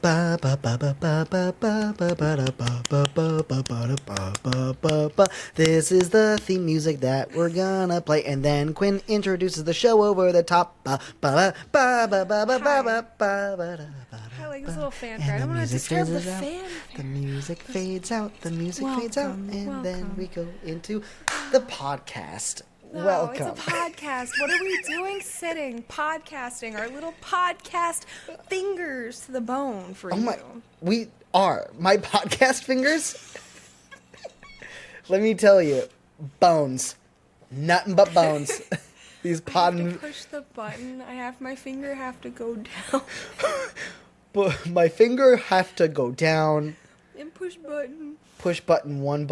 Ba ba ba ba ba ba ba ba ba da ba ba ba ba ba da ba ba ba ba. This is the theme music that we're gonna play, and then Quinn introduces the show over the top. Ba ba ba ba ba ba ba ba ba ba da ba. I like this little fanfare. I And don't the want to music disturb the fades out. fanfare. The music fades out. The music fades out, and then we go into the podcast. No, Welcome. it's a podcast. What are we doing? Sitting, podcasting, our little podcast fingers to the bone for you. We are. My podcast fingers, let me tell you, bones. Nothing but bones. These I have to push the button. My finger have to go down. But my finger have to go down. And push button. Push button, one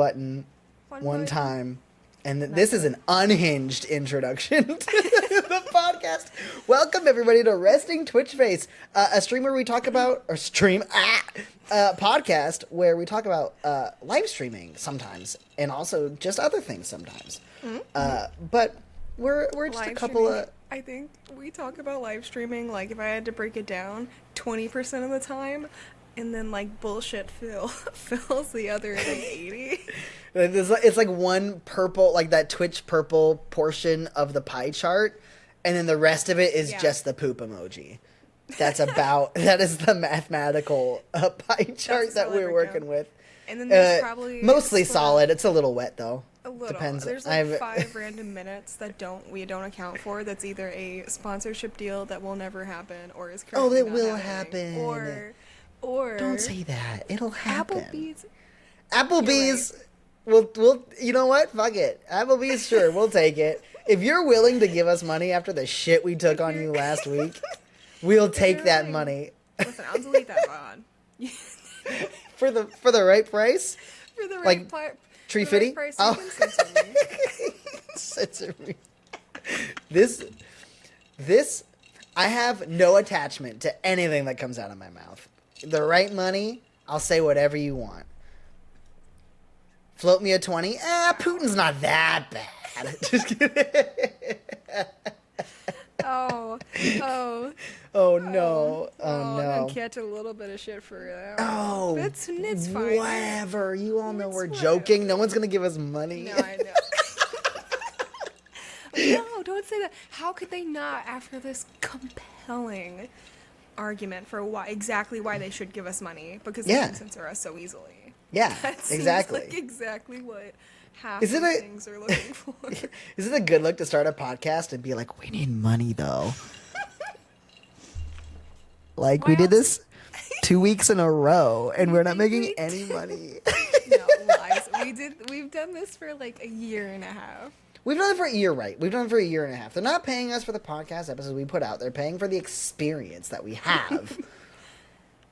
One time. And this is an unhinged introduction to the podcast. Welcome, everybody, to Resting Twitch Face, a stream where we talk about, podcast where we talk about live streaming sometimes, and also just other things sometimes. Mm-hmm. But we're just live a couple streaming. of... I think we talk about live streaming, like, if I had to break it down, 20% of the time, and then, like, bullshit fills the other, like, 80. It's like one purple, like that Twitch purple portion of the pie chart, and then the rest of it is just the poop emoji. That is the mathematical pie chart that we're working with. And then there's probably... Mostly solid. It's a little wet, though. A little. Depends. There's like 5 random minutes that we don't account for. That's either a sponsorship deal that will never happen, or is currently not will happening. happen. Or don't say that. It'll happen. Applebee's. We'll you know what? Fuck it. Applebee's, sure, we'll take it. If you're willing to give us money after the shit we took on you last week, we'll take that money. Listen, I'll delete that bond. For the right price? For the right price. Tree Fitty? Right price, you can censor me. Censor me. This, I have no attachment to anything that comes out of my mouth. The right money, I'll say whatever you want. Float me a 20. Putin's not that bad. Just kidding. Oh no. Oh no. I'm catching a little bit of shit for that. Oh. It's fine. Whatever. You all know we're joking. No one's going to give us money. No, I know. No, don't say that. How could they not, after this compelling argument for exactly why they should give us money? Because they can censor us so easily. Yeah, that exactly. Seems like exactly what half of things are looking for. Is it a good look to start a podcast and be like, we need money though? Like, we did this 2 weeks in a row and we're not making any money. No, lies. We've done this for like a year and a half. We've done it for a year, right? We've done it for a year and a half. They're not paying us for the podcast episodes we put out. They're paying for the experience that we have.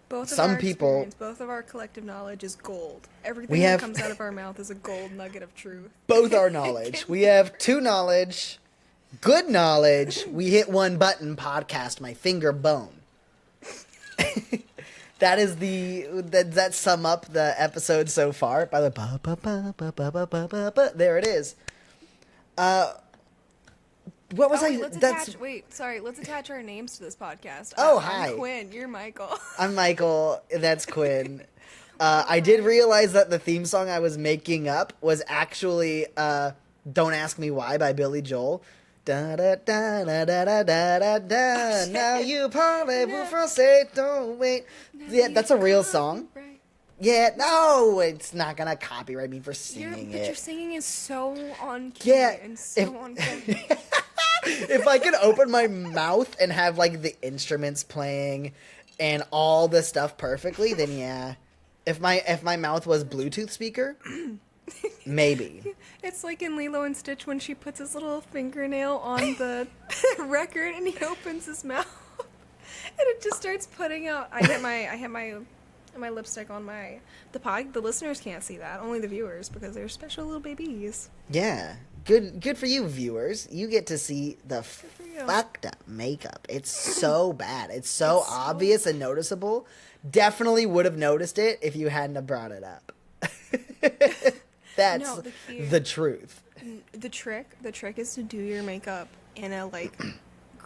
Both of our collective knowledge is gold. Everything that comes out of our mouth is a gold nugget of truth. Both our knowledge. We have 2 knowledge, good knowledge. We hit one button, podcast, my finger bone. That is that sum up the episode so far. By the there it is. What was let's attach our names to this podcast. Hi. I'm Quinn. You're Michael. I'm Michael. That's Quinn. I did realize that the theme song I was making up was actually "Don't Ask Me Why" by Billy Joel. Da da da da da da da da. Now you parlez-vous français, don't wait. Yeah, that's a real song. Yeah, no, it's not gonna copyright me for singing it. But your singing is so on key and so on key. If I could open my mouth and have like the instruments playing and all the stuff perfectly, then yeah. If my mouth was Bluetooth speaker, maybe. It's like in Lilo and Stitch when she puts his little fingernail on the record and he opens his mouth and it just starts putting out. I hit my lipstick on the listeners can't see that, only the viewers, because they're special little babies. Yeah. Good for you, viewers. You get to see the fucked up makeup. It's so bad. It's so obvious and noticeable. Definitely would have noticed it if you hadn't have brought it up. That's the truth. The trick is to do your makeup in a like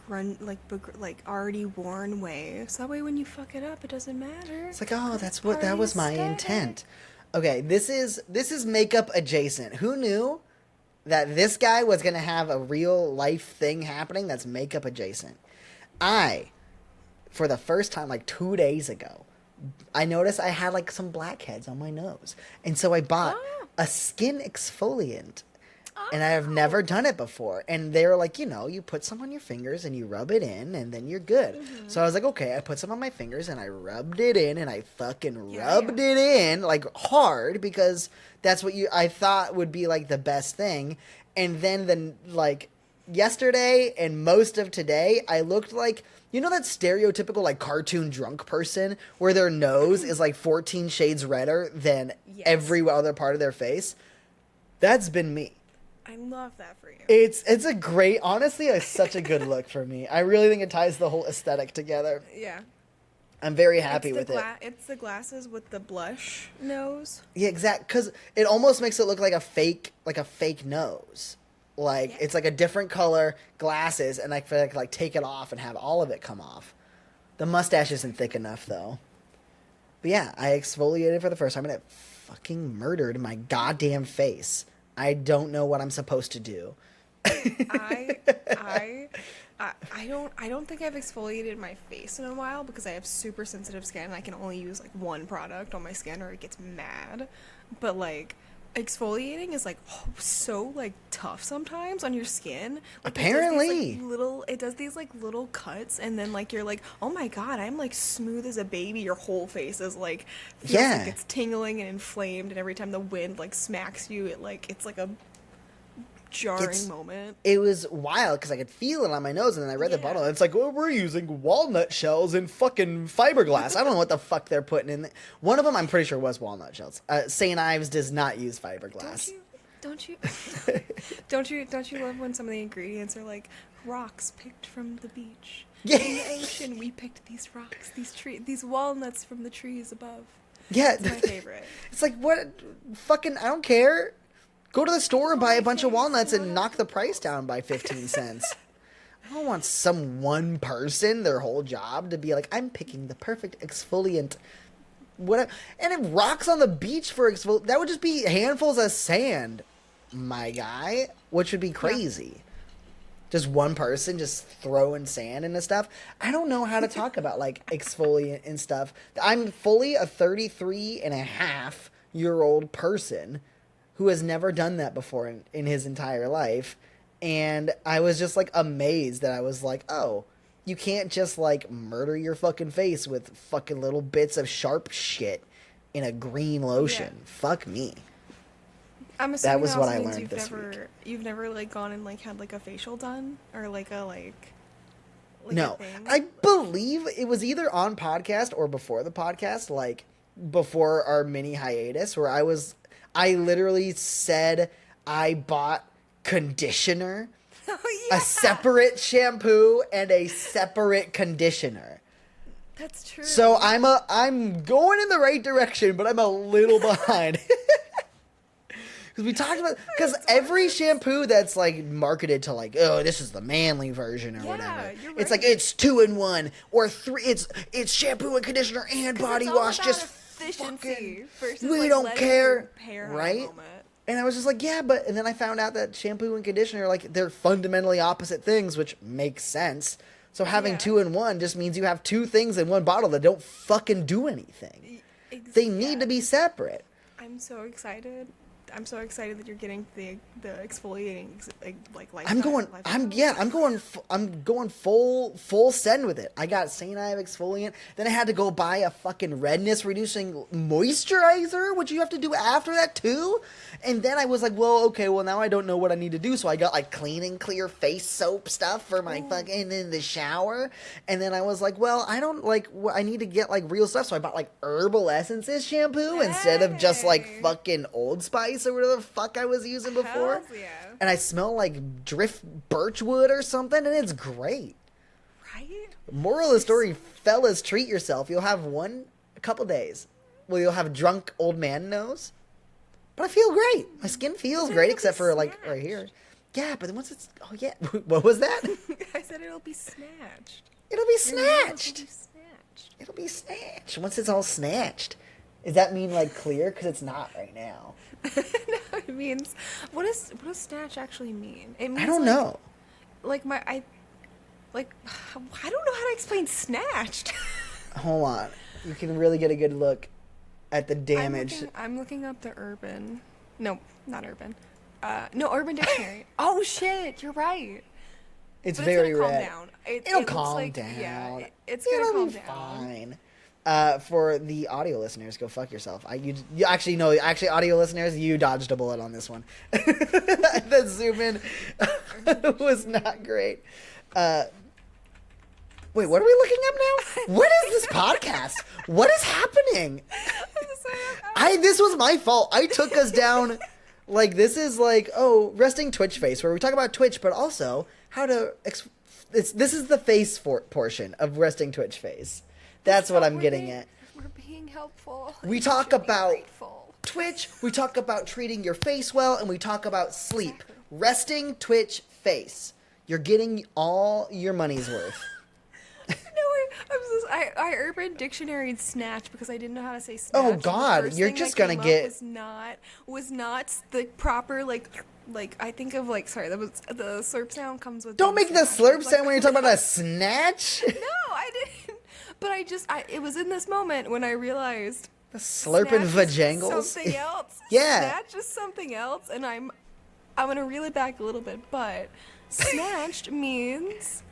like already worn way. So that way when you fuck it up, it doesn't matter. It's like, oh, that was my intent. Okay, this is makeup adjacent. Who knew that this guy was gonna have a real life thing happening that's makeup adjacent? For the first time, like 2 days ago, I noticed I had like some blackheads on my nose, and so I bought a skin exfoliant. And I have never done it before. And they were like, you put some on your fingers and you rub it in and then you're good. Mm-hmm. So I was like, okay, I put some on my fingers and I rubbed it in and I fucking rubbed it in like hard because that's what I thought would be like the best thing. And then yesterday and most of today, I looked like, that stereotypical like cartoon drunk person where their nose is like 14 shades redder than every other part of their face? That's been me. I love that for you. It's a great, honestly, it's such a good look for me. I really think it ties the whole aesthetic together. Yeah. I'm very happy with it. It's the glasses with the blush nose. Yeah, exactly. Because it almost makes it look like a fake nose. Like, it's like a different color glasses, and I feel like take it off and have all of it come off. The mustache isn't thick enough, though. But yeah, I exfoliated for the first time, and it fucking murdered my goddamn face. I don't know what I'm supposed to do. I don't think I've exfoliated my face in a while because I have super sensitive skin and I can only use like one product on my skin or it gets mad. But like exfoliating is like so like tough sometimes on your skin. Like, apparently it does these like little cuts and then like you're like, oh my god, I'm like smooth as a baby. Your whole face is like feels like it's tingling and inflamed, and every time the wind like smacks you, it's like a jarring moment. It was wild because I could feel it on my nose, and then I read the bottle, and it's like, well, we're using walnut shells and fucking fiberglass. I don't know what the fuck they're putting in there. One of them I'm pretty sure was walnut shells. St. Ives does not use fiberglass. Don't you love when some of the ingredients are like rocks picked from the beach? Yeah. In the ocean we picked these rocks, these walnuts from the trees above. Yeah. It's my favorite. It's like, what fucking, I don't care. Go to the store and buy a bunch of walnuts and knock the price down by 15 cents. I don't want some one person, their whole job, to be like, I'm picking the perfect exfoliant. Whatever. And it rocks on the beach for exfoliant. That would just be handfuls of sand, my guy, which would be crazy. Yeah. Just one person just throwing sand into stuff. I don't know how to talk about, like, exfoliant and stuff. I'm fully a 33-and-a-half-year-old person who has never done that before in his entire life. And I was just, like, amazed that I was like, oh, you can't just, like, murder your fucking face with fucking little bits of sharp shit in a green lotion. Yeah. Fuck me. I'm assuming that was what I learned this week. You've never, like, gone and, like, had, like, a facial done? Or, like, no. I believe it was either on podcast or before the podcast, like, before our mini hiatus, where I literally said I bought conditioner, a separate shampoo, and a separate conditioner. That's true. So I'm going in the right direction, but I'm a little behind. Because we talked about, because every shampoo that's like marketed to like, oh, this is the manly version or whatever. You're right. It's like it's 2-in-1 or 3. It's shampoo and conditioner and body wash. Just efficiency versus, we like, don't care, right? And I was just like, yeah, and then I found out that shampoo and conditioner, like, they're fundamentally opposite things, which makes sense. So having 2-in-1 just means you have 2 things in one bottle that don't fucking do anything. They need to be separate. I'm so excited that you're getting the exfoliating like life. I'm going full send with it. I got St. Ives exfoliant. Then I had to go buy a fucking redness reducing moisturizer, which you have to do after that too. And then I was like, well, okay, well now I don't know what I need to do. So I got like clean and clear face soap stuff for my fucking in the shower. And then I was like, well, I don't like. I need to get like real stuff. So I bought like Herbal Essences shampoo instead of just like fucking Old Spice or whatever the fuck I was using before. Hells yeah. And I smell like drift birchwood or something, and it's great. Right? Moral of the story, fellas, treat yourself. You'll have a couple days. Well, you'll have drunk old man nose. But I feel great. My skin feels great, except for like right here. Yeah, but then once it's... Oh, yeah. What was that? I said it'll be snatched. It'll be Your nails will snatched. be snatched. It'll be snatched. Once it's all snatched. Does that mean, like, clear? Because it's not right now. No, it means what does snatch actually mean? It means I don't know. Like I don't know how to explain snatched. Hold on. You can really get a good look at the damage. I'm looking up the urban. No, not urban. No, Urban Dictionary. Oh shit, you're right. It's But very it's gonna red. calm down. It'll looks calm like, down. Yeah, it's gonna It'll calm be down. fine. For the audio listeners, go fuck yourself. You actually no, actually audio listeners, you dodged a bullet on this one. The zoom in was not great. Wait, what are we looking up now? What is this podcast? What is happening? This was my fault. I took us down. Like, this is like, resting Twitch face, where we talk about Twitch, but also how to... this is the face portion of resting Twitch face. That's what I'm getting at. We're being helpful. We talk about Twitch, we talk about treating your face well, and we talk about sleep. Exactly. Resting Twitch face. You're getting all your money's worth. I Urban Dictionary snatch because I didn't know how to say snatch. Oh, God, The first you're thing just that gonna came get- up was not the proper like I think of sorry, that was the slurp sound comes with. Don't make the snatch. slurp It's sound when you're talking about a snatch. No, I didn't. But it was in this moment when I realized The slurping snatch is vajangles. something else. Yeah. Snatch is something else, and I'm gonna reel it back a little bit, but snatched means.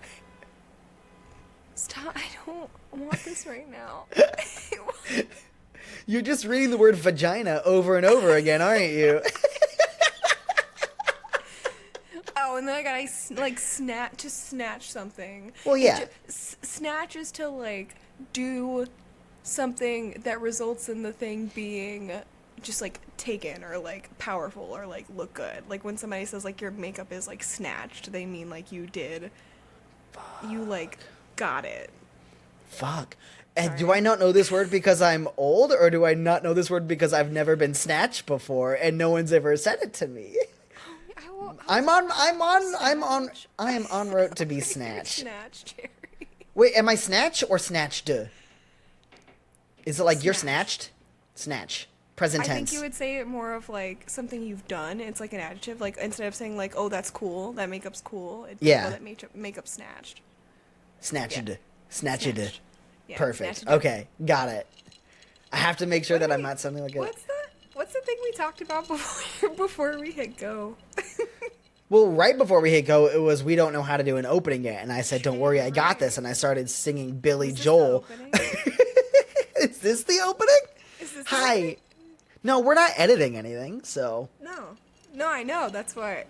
Stop! I don't want this right now. You're just reading the word vagina over and over again, aren't you? Oh, and then I gotta snatch something. Well, yeah. Snatch is to like do something that results in the thing being just like taken or like powerful or like look good. Like when somebody says like your makeup is like snatched, they mean like you like got it. Fuck. And Sorry. do I not know this word because I'm old, or do I not know this word because I've never been snatched before and no one's ever said it to me? I am en route to be snatched. Snatched, Jerry. Wait, am I snatched or snatched? Is it like you're Snatched. snatched? Snatch. Present I tense. think you would say it more of like something you've done. It's like an adjective. Like instead of saying like, "Oh, that's cool. That makeup's cool." It'd be, Yeah. "Oh, that makeup snatched." Snatched. Yeah. Snatched. Snatched. Yeah, Perfect. snatched. Okay, got it. I have to make sure that I'm Wait, not something like a... What's the thing we talked about before we hit go? Well, right before we hit go, it was we don't know how to do an opening yet, and I said, "Don't worry, I got this." And I started singing Billy Is this the Joel. opening? Is this the opening? Is this the Hi. opening? No, we're not editing anything, so No, I know. That's why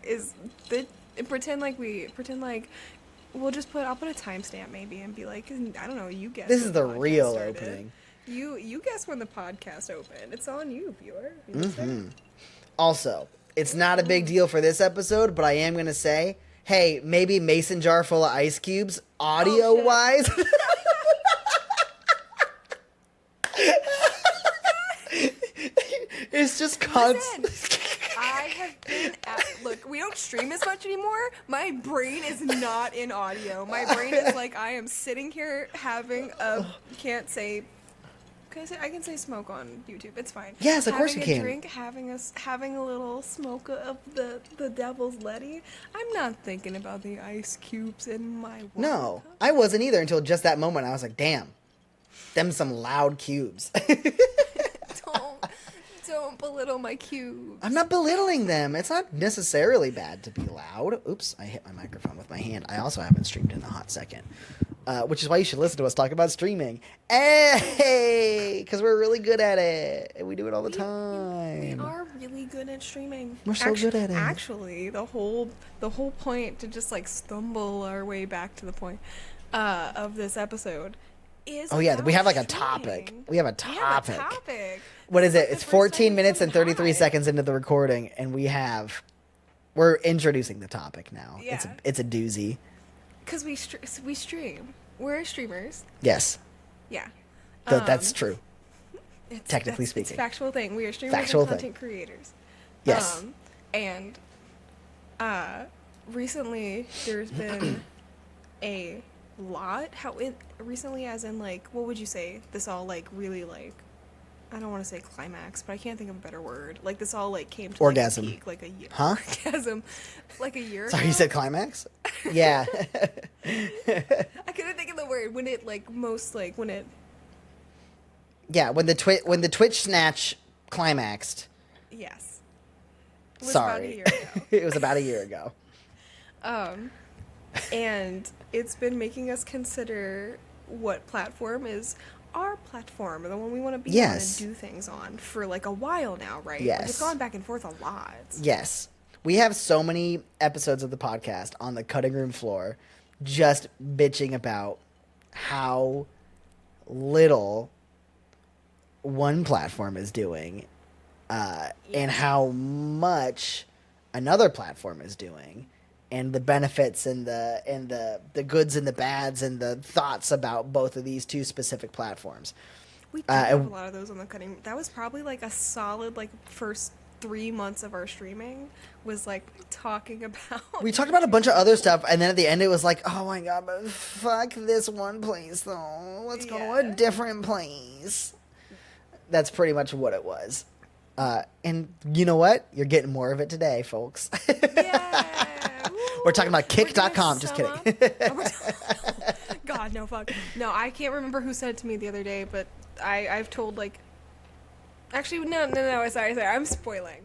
pretend like we'll just I'll put a timestamp maybe and be like, I don't know, you guess. this when is the podcast real started. opening. You guess when the podcast opened. It's on you, viewer. You understand? Also, it's not a big deal for this episode, but I am gonna say, hey, maybe mason jar full of ice cubes, audio wise. It's just constant. Listen, I have been look, we don't stream as much anymore. My brain is not in audio. My brain is like I am sitting here having I can say smoke on YouTube. It's fine. Yes, of course having you a can. Drink, having a little smoke of the devil's letty. I'm not thinking about the ice cubes in my water No, cup. I wasn't either until just that moment. I was like, damn, them some loud cubes. Don't belittle my cubes. I'm not belittling them. It's not necessarily bad to be loud. Oops, I hit my microphone with my hand. I also haven't streamed in a hot second. Which is why you should listen to us talk about streaming. Hey, because we're really good at it. And we do it all the We time. are really good at streaming. We're so good at it. Actually, the whole point to just like stumble our way back to the point of this episode is. Oh, yeah, about we have like a streaming. topic. We have a topic. What This is it? like It's the first 14 time minutes we've and come 33 live. seconds into the recording, and we're introducing the topic now. Yeah. It's a doozy. Because we stream. We're streamers. Yes, Yeah. that's true. It's Technically a speaking. factual thing. We are streamers Factual and thing. content creators. Yes. And recently there's been a lot. Recently, as in like, what would you say? This all like really like, I don't want to say climax, but I can't think of a beter word. Like this all like came to Orgasm. like, a peak like a year. Huh? Orgasm, like a year. Sorry, ago. you said climax? Yeah. I couldn't think of the word when it like most like when it. Yeah, when the Twitch snatch climaxed. Yes. It was Sorry. About a year ago. It was about a year ago. And it's been making us consider what platform is our platform, the one we want to be on and do things on for like a while now, right? Yes. Like it's gone back and forth a lot. Yes. We have so many episodes of the podcast on the cutting room floor just bitching about how little one platform is doing and how much another platform is doing, and the benefits and the goods and the bads and the thoughts about both of these two specific platforms. We did have a lot of those on the cutting. That was probably like a solid like first 3 months of our streaming was like talking about. We talked about a bunch of other stuff, and then at the end it was like, oh my god, but fuck this one place though. Let's go to a different place. That's pretty much what it was. And you know what? You're getting more of it today, folks. Yeah. We're talking about kick.com. Just kidding. God, no, fuck. No, I can't remember who said it to me the other day, but I've told, like... Actually, no, sorry. I'm spoiling.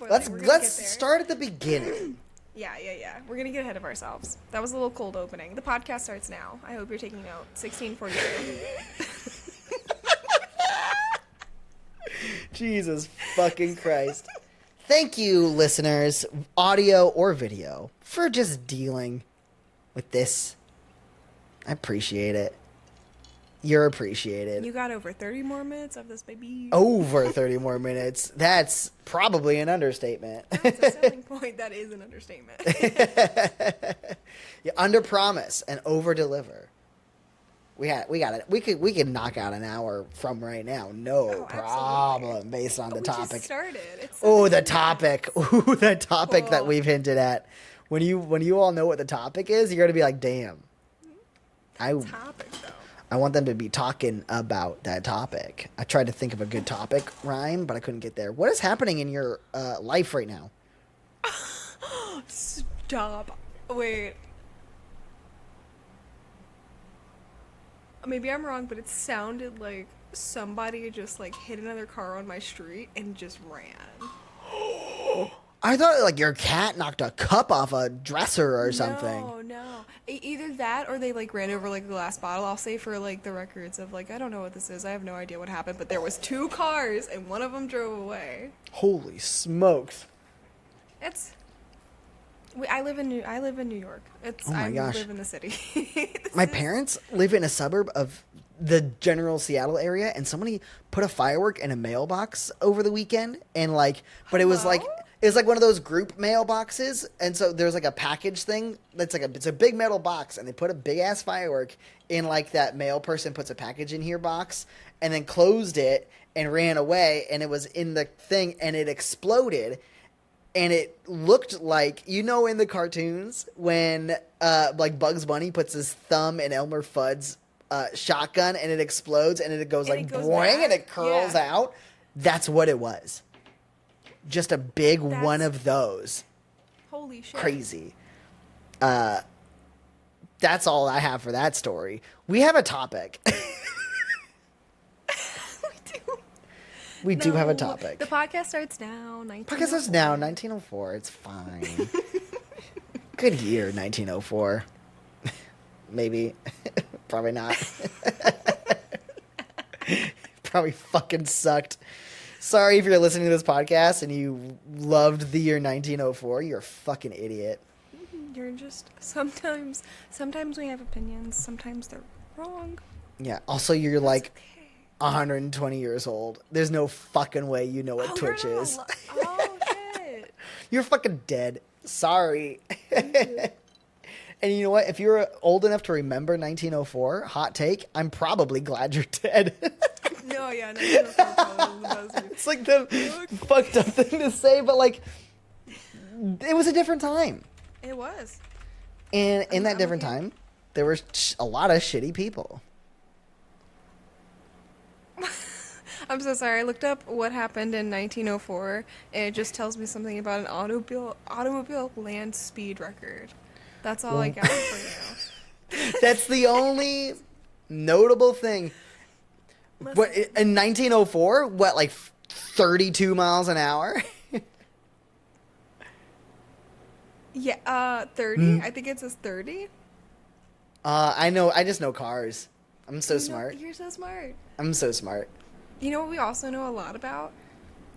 Let's start at the beginning. Yeah. We're going to get ahead of ourselves. That was a little cold opening. The podcast starts now. I hope you're taking note. 1642. Jesus fucking Christ. Thank you, listeners, audio or video, for just dealing with this. I appreciate it. You're appreciated. You got over 30 more minutes of this, baby. Over 30 more minutes. That's probably an understatement. That's a selling point. That is an understatement. Yeah, under promise and over deliver. We got it. We could knock out an hour from right now. No problem based on the topic. Just started. The topic. Ooh, the topic that we've hinted at. When you all know what the topic is, you're gonna be like, damn. Topic though. I want them to be talking about that topic. I tried to think of a good topic rhyme, but I couldn't get there. What is happening in your life right now? Stop. Wait. Maybe I'm wrong, but it sounded like somebody just like hit another car on my street and just ran. I thought like your cat knocked a cup off a dresser or something. No. Either that or they like ran over like a glass bottle. I'll say for like the records of like, I don't know what this is. I have no idea what happened, but there was 2 cars and one of them drove away. Holy smokes. I live in New York. I live in the city. My parents live in a suburb of the general Seattle area, and somebody put a firework in a mailbox over the weekend, and but it was like one of those group mailboxes, and so there's like a package thing that's it's a big metal box, and they put a big ass firework in like that mail person puts a package in here box, and then closed it and ran away, and it was in the thing, and it exploded. And it looked like, in the cartoons when like Bugs Bunny puts his thumb in Elmer Fudd's shotgun and it explodes and it goes boing and it curls out. That's what it was. Just a big one of those. Holy shit. Crazy. That's all I have for that story. We have a topic. We do have a topic. The podcast starts now. 1904. It's fine. Good year, 1904. Maybe. Probably not. Probably fucking sucked. Sorry if you're listening to this podcast and you loved the year 1904. You're a fucking idiot. You're just... Sometimes we have opinions. Sometimes they're wrong. Yeah. Also, you're like... Okay. 120 years old. There's no fucking way you know what Twitch is. Shit. You're fucking dead. Sorry. And you know what? If you're old enough to remember 1904, hot take, I'm probably glad you're dead. No, yeah. 1904 it's like the fucked up thing to say, but like, it was a different time. It was. And in that I'm different okay. time, there were a lot of shitty people. I'm so sorry. I looked up what happened in 1904, and it just tells me something about an automobile land speed record. That's all I got for That's the only notable thing. you. What Listen. in 1904? What, like 32 miles an hour? Yeah, 30. I think it says 30. I know. I just know cars. I'm so smart. You're so smart. I'm so smart. You know what we also know a lot about?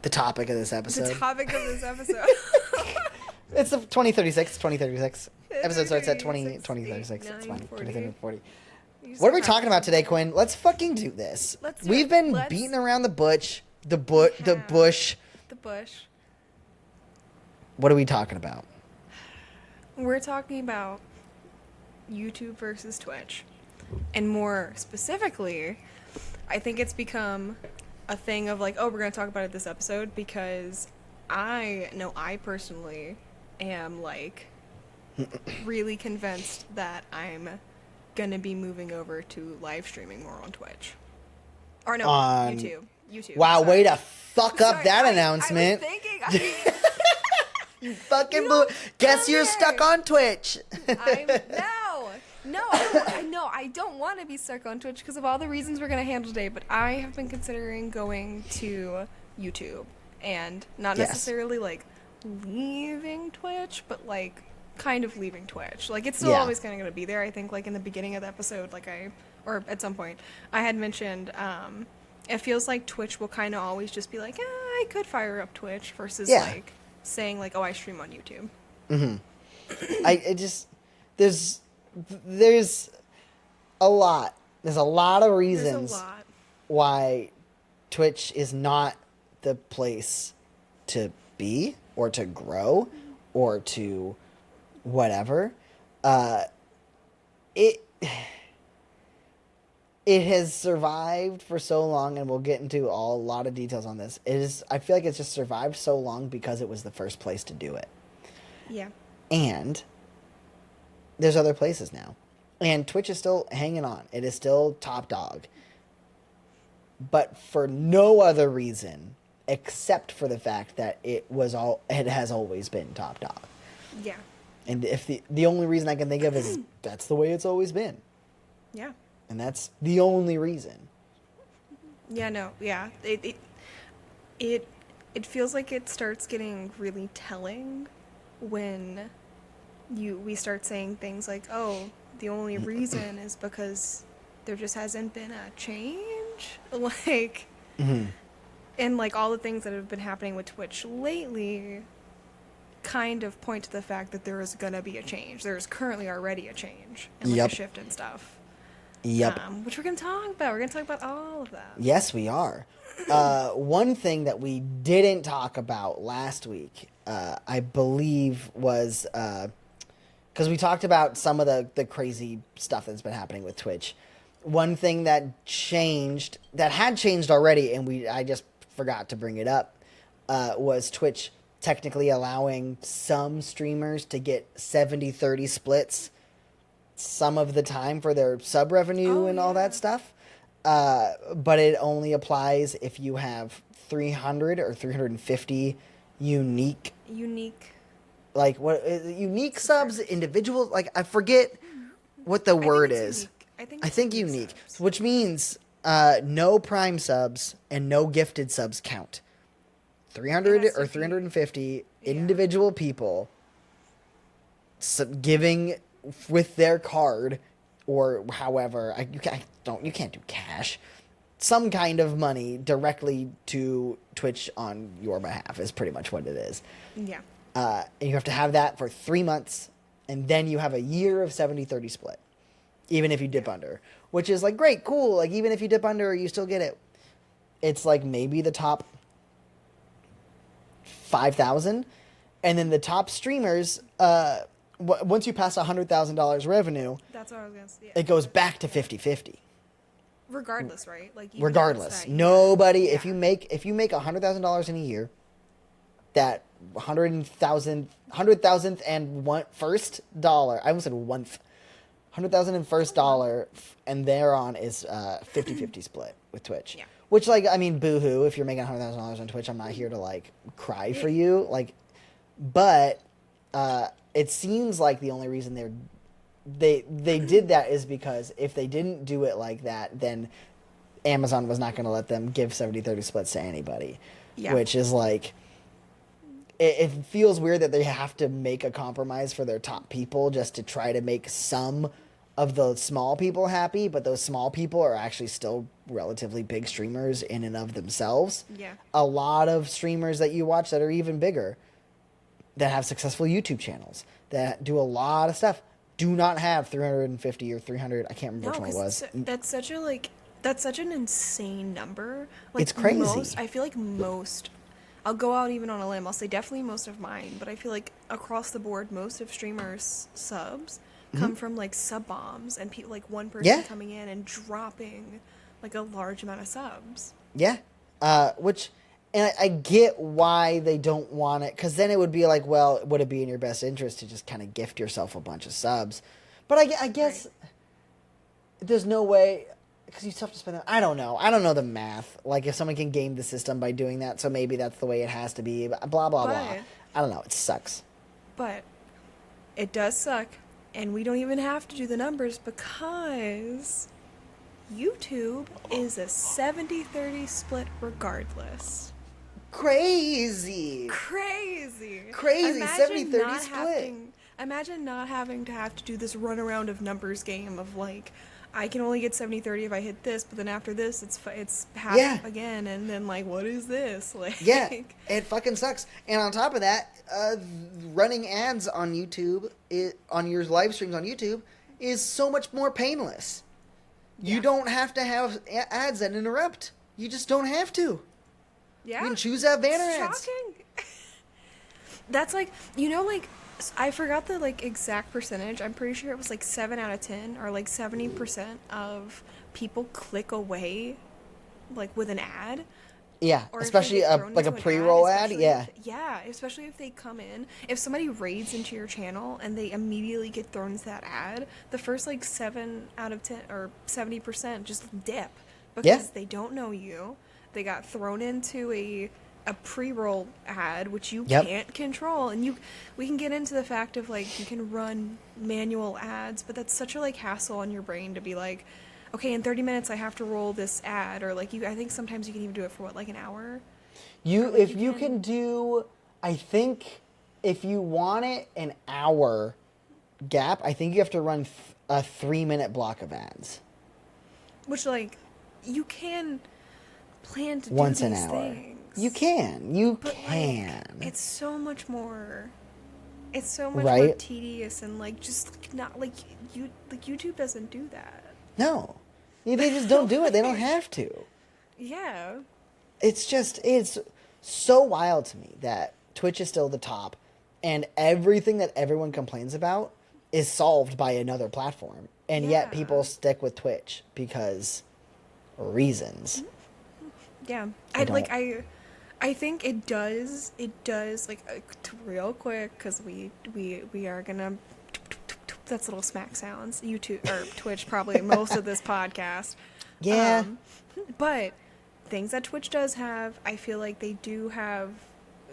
The topic of this The episode. topic of this episode. It's the 2036. 2036. Episode starts at 2036. 8, It's 9, fine. 40. 2040. You What are we still have talking about today, Quinn? Let's fucking do this. Let's do We've it. been Let's- beating around the bush. The have. bush. The bush. What are we talking about? We're talking about YouTube versus Twitch. And more specifically, I think it's become a thing of like, oh, we're going to talk about it this episode because I know I personally am like really convinced that I'm going to be moving over to live streaming more on Twitch. Or no, On- YouTube. YouTube. Wow, sorry. way to fuck up Sorry, that I announcement. was thinking, You fucking You blew. don't Guess come you're here. stuck on Twitch. I don't want to be stuck on Twitch because of all the reasons we're gonna handle today. But I have been considering going to YouTube and not Yes. necessarily like leaving Twitch, but like kind of leaving Twitch. Like it's still Yeah. always kind of gonna be there. I think like in the beginning of the episode, or at some point, I had mentioned. It feels like Twitch will kind of always just be like, I could fire up Twitch versus Yeah. like saying like, oh, I stream on YouTube. There's a lot. There's a lot of There's reasons a lot. why Twitch is not the place to be or to grow or to whatever. It has survived for so long, and we'll get into a lot of details on this. I feel like it's just survived so long because it was the first place to do it. Yeah. And there's other places now. And Twitch is still hanging on. It is still top dog. But for no other reason except for the fact that it has always been top dog. Yeah. And if the only reason I can think of is that's the way it's always been. Yeah. And that's the only reason. Yeah, no. Yeah. It feels like it starts getting really telling when we start saying things like, "Oh, the only reason is because there just hasn't been a change." Like and like all the things that have been happening with Twitch lately kind of point to the fact that there is going to be a change. There is currently already a change and like Yep. a shift in stuff. Yep. Which we're going to talk about. We're going to talk about all of that. Yes, we are. One thing that we didn't talk about last week, I believe, was because we talked about some of the crazy stuff that's been happening with Twitch. One thing that had changed already, and I just forgot to bring it up, was Twitch technically allowing some streamers to get 70-30 splits some of the time for their sub revenue and all that stuff. But it only applies if you have 300 or 350 unique like unique subs, individual, like I forget what the word is. I think unique, subs. which means no prime subs and no gifted subs count. 300 or 350 individual people giving with their card or however you can't do cash, some kind of money directly to Twitch on your behalf is pretty much what it is. Yeah. And you have to have that for 3 months, and then you have a year of 70-30 split, even if you dip under, which is like great, cool. Like even if you dip under, you still get it. It's like maybe the top 5,000, and then the top streamers. Once you pass $100,000 revenue, That's what I was gonna say. it goes back to 50-50. Regardless, right? Like even if it's Regardless, that year. nobody. Yeah. If you make $100,000 in a year, that 100,000th and one first dollar. I almost said one. 100,000 and first dollar, and thereon is 50-50 split with Twitch. Yeah. Which, like, I mean, boo-hoo, if you're making $100,000 on Twitch, I'm not here to, like, cry for you. Like, but it seems like the only reason they did that is because if they didn't do it like that, then Amazon was not going to let them give 70-30 splits to anybody. Yeah. Which is, like... It feels weird that they have to make a compromise for their top people just to try to make some of the small people happy, but those small people are actually still relatively big streamers in and of themselves. Yeah. A lot of streamers that you watch that are even bigger, that have successful YouTube channels, that do a lot of stuff, do not have 350 or 300. I can't remember which one it was. That's such an insane number. Like, it's crazy. I feel like most... I'll go out even on a limb. I'll say definitely most of mine, but I feel like across the board, most of streamers' subs come from like sub bombs and people like one person coming in and dropping like a large amount of subs. Yeah, which, and I get why they don't want it, because then it would be like, well, would it be in your best interest to just kind of gift yourself a bunch of subs? But I guess there's no way. Because you still have to spend... I don't know the math. Like, if someone can game the system by doing that, so maybe that's the way it has to be. Blah, blah, blah. I don't know. It sucks. But it does suck. And we don't even have to do the numbers because YouTube is a 70-30 split regardless. Crazy. 70-30 split. Imagine not having to do this runaround of numbers game of, like... I can only get 70-30 if I hit this, but then after this, it's half again, and then, like, what is this? Like, yeah, it fucking sucks. And on top of that, running ads on YouTube, on your live streams on YouTube, is so much more painless. Yeah. You don't have to have ads that interrupt. You just don't have to. Yeah. You can choose to have banner ads. Shocking. That's like, like... I forgot the, like, exact percentage. I'm pretty sure it was, like, 7 out of 10, or, like, 70% of people click away, like, with an ad. Yeah, especially like a pre-roll ad. Yeah. Especially if they come in. If somebody raids into your channel and they immediately get thrown into that ad, the first, like, 7 out of 10, or 70% just dip. Because they don't know you. They got thrown into a pre-roll ad, which you can't control, and we can get into the fact of, like, you can run manual ads, but that's such a, like, hassle on your brain to be like, okay, in 30 minutes I have to roll this ad, or, like, I think sometimes you can even do it for what, like an hour? I think if you want it an hour gap, I think you have to run a 3-minute block of ads, which, like, you can plan to once do an these hour things. You can. But, like, it's so much more. It's so much right? more tedious and, like, just, like, not like YouTube doesn't do that. No, they just don't do it. They don't have to. Yeah. It's so wild to me that Twitch is still the top, and everything that everyone complains about is solved by another platform, and yet people stick with Twitch because reasons. Yeah, I think it does, like, real quick, because we are gonna, that's little smack sounds, YouTube, or Twitch, probably most of this podcast. Yeah. But things that Twitch does have, I feel like they do have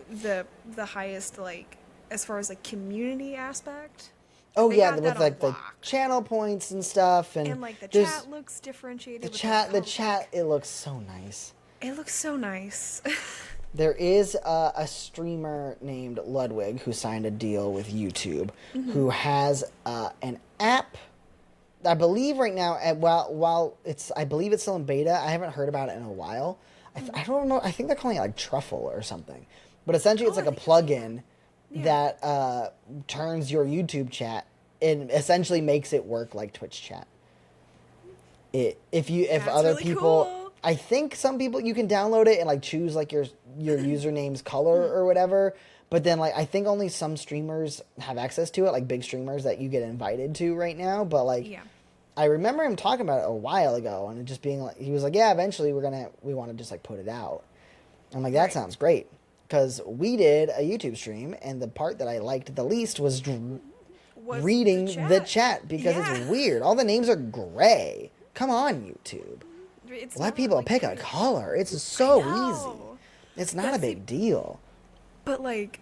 the highest, like, as far as, like, community aspect. Oh, yeah, with, like, the channel points and stuff. And like, the chat looks differentiated. The chat, it looks so nice. It looks so nice. There is a streamer named Ludwig who signed a deal with YouTube, who has an app. I believe right now, while I believe it's still in beta. I haven't heard about it in a while. I don't know. I think they're calling it like Truffle or something. But essentially, it's like a plugin that turns your YouTube chat and essentially makes it work like Twitch chat. If other really people. Cool. I think some people, you can download it and, like, choose, like, your username's color or whatever. But then, like, I think only some streamers have access to it, like big streamers that you get invited to right now. But, like, I remember him talking about it a while ago, and it just being like, he was like, yeah, eventually we want to just, like, put it out. I'm like, that sounds great. because we did a YouTube stream, and the part that I liked the least was Was reading the chat because Yeah. it's weird. All the names are gray. Come on, YouTube. It's Let not, people like, pick a good. color. It's I so easy. know. It's not a That's big deal. But, like,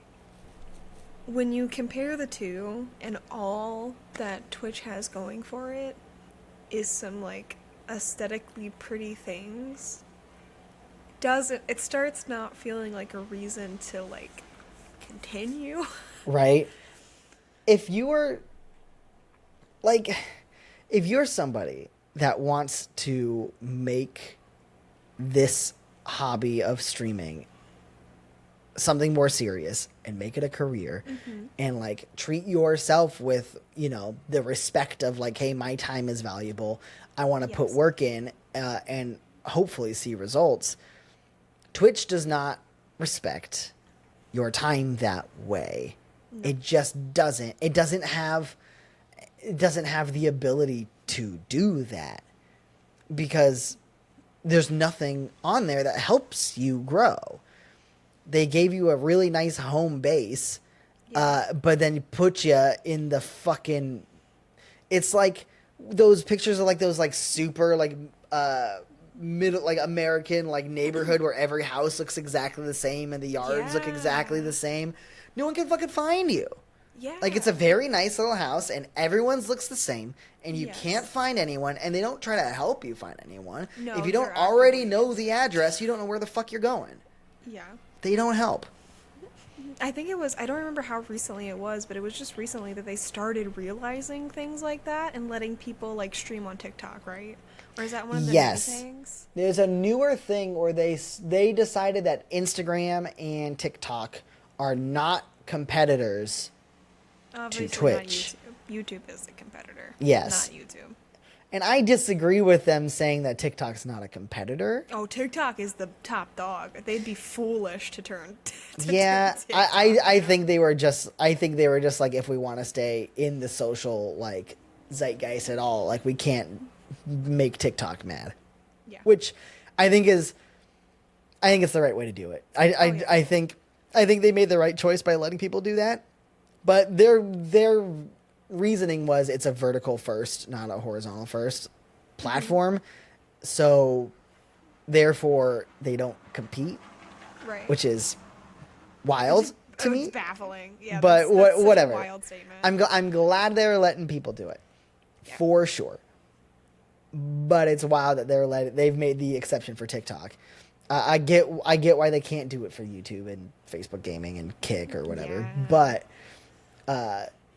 when you compare the two, and all that Twitch has going for it is some, like, aesthetically pretty things, it starts not feeling like a reason to, like, continue. Right? If you were, like, if you're somebody that wants to make this hobby of streaming something more serious and make it a career and like treat yourself with, you know, the respect of like, hey, my time is valuable. I want to put Yes. work in and hopefully see results. Twitch does not respect your time that way. No. It just doesn't. It doesn't have the ability to do that because there's nothing on there that helps you grow. They gave you a really nice home base, Yeah. but then put you in the fucking. It's like those pictures of like those like super like middle like American like neighborhood where every house looks exactly the same and the yards look exactly Yeah. the same. No one can fucking find you. Yeah. Like it's a very nice little house and everyone's looks the same and you Yes. can't find anyone and they don't try to help you find anyone. No, if you don't they're already actively- know the address, you don't know where the fuck you're going. Yeah. They don't help. I think it was, I don't remember how recently it was, but it was just recently that they started realizing things like that and letting people like stream on TikTok, right? Or is that one of the new Yes. things? There's a newer thing where they decided that Instagram and TikTok are not competitors. Obviously Twitch. Not YouTube. YouTube is the competitor. Yes. Not YouTube. And I disagree with them saying that TikTok's not a competitor. Oh, TikTok is the top dog. They'd be foolish to turn. Yeah, turn TikTok I down. think they were just like, if we want to stay in the social like zeitgeist at all, like we can't make TikTok mad. Yeah. Which I think it's the right way to do it. yeah. I think they made the right choice by letting people do that. But their reasoning was it's a vertical first, not a horizontal first platform. So therefore they don't compete, Right. which is wild to me. It's baffling. Yeah. But that's such a whatever. wild statement. I'm glad they're letting people do it, for sure. But it's wild that they've made the exception for TikTok. I get why they can't do it for YouTube and Facebook Gaming and Kick or whatever. Yeah. But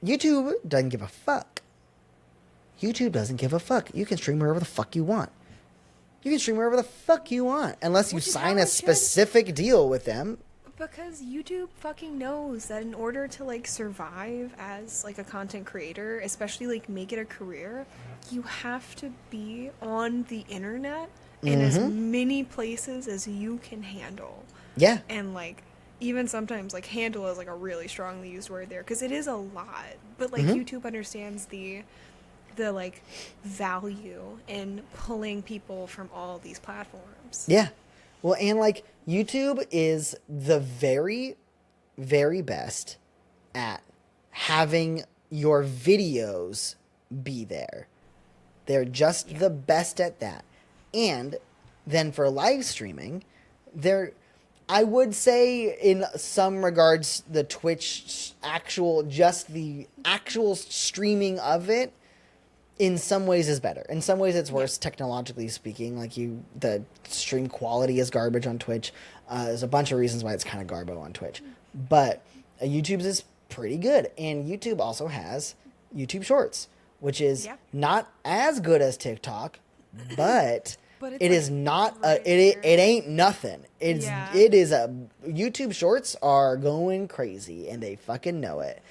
YouTube doesn't give a fuck. YouTube doesn't give a fuck. You can stream wherever the fuck you want. You can stream wherever the fuck you want, unless you Which is sign how a it should. specific deal with them. Because YouTube fucking knows that in order to like survive as like a content creator, especially like make it a career, you have to be on the internet in as many places as you can handle. Yeah. And like even sometimes like handle is like a really strongly used word there because it is a lot. But like YouTube understands the like value in pulling people from all these platforms. Yeah. Well, and like YouTube is the very, very best at having your videos be there. They're just the best at that. And then for live streaming, I would say in some regards, the Twitch the actual streaming of it in some ways is better. In some ways it's worse technologically speaking. Like the stream quality is garbage on Twitch. There's a bunch of reasons why it's kind of garbo on Twitch. But YouTube's is pretty good. And YouTube also has YouTube Shorts, which is not as good as TikTok, but But it's it like is not right it there. ain't nothing. It is a YouTube Shorts are going crazy and they fucking know it.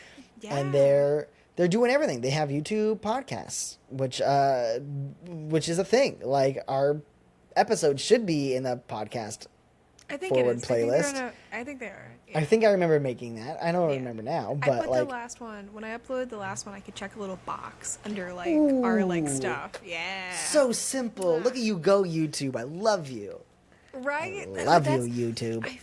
And they're doing everything. They have YouTube podcasts, which is a thing. Like our episodes should be in the podcast I think forward it is. playlist. I think they are. I think I remember making that. I don't remember now, I but put like the last one when I uploaded the last one. I could check a little box under like our like Ooh. stuff. Yeah. so simple. Look at you go, YouTube. I love you. Right? Love you, That's- YouTube. I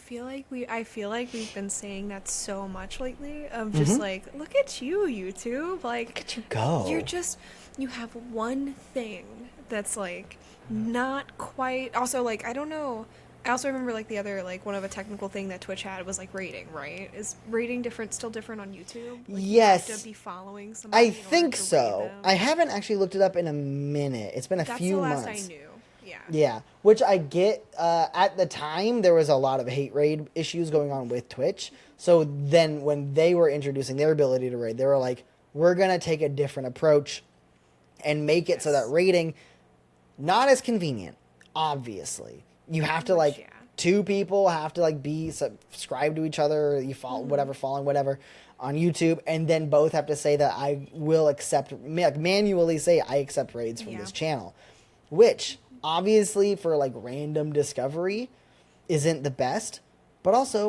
feel like we've been saying that so much lately of Mm-hmm. just like, look at you, YouTube. Like, Look at you go. you have one thing that's like not quite. Also, like, I don't know. I also remember like the other, like, one of a technical thing that Twitch had was like rating, right? Is rating still different on YouTube? Like, Yes. You have to be following somebody I in order think to rate so. them? I haven't actually looked it up in a minute. It's been a That's few the last months. I knew. Yeah. Yeah, which I get. At the time, there was a lot of hate raid issues going on with Twitch. So then, when they were introducing their ability to raid, they were like, "We're gonna take a different approach and make it so that Yes. raiding not as convenient. Obviously, you have to Which, yeah. two people have to be subscribed to each other. You follow following whatever on YouTube, and then both have to say that I will accept, manually say I accept raids from Yeah. this channel, which obviously for random discovery isn't the best, but also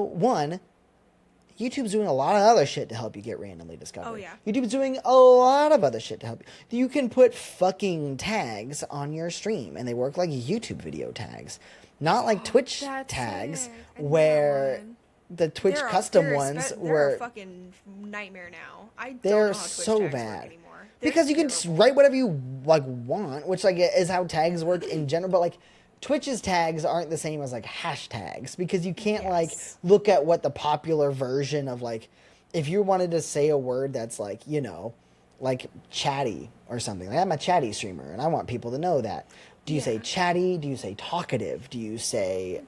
YouTube's doing a lot of other shit to help you get randomly discovered. Oh, yeah. YouTube's doing a lot of other shit to help you. You can put fucking tags on your stream, and they work like YouTube video tags. Not like Twitch That's tags, sick. I know that where one. the Twitch They're a- custom they're a ones they're were... a fucking nightmare now. I don't They're know how Twitch so tags bad. work anymore. They're Because you can terrible. write whatever you want, which is how tags work in general. But Twitch's tags aren't the same as hashtags, because you can't Yes. look at what the popular version of if you wanted to say a word that's chatty or something. I'm a chatty streamer and I want people to know that. Do you say Yeah. chatty? Do you say talkative? Do you say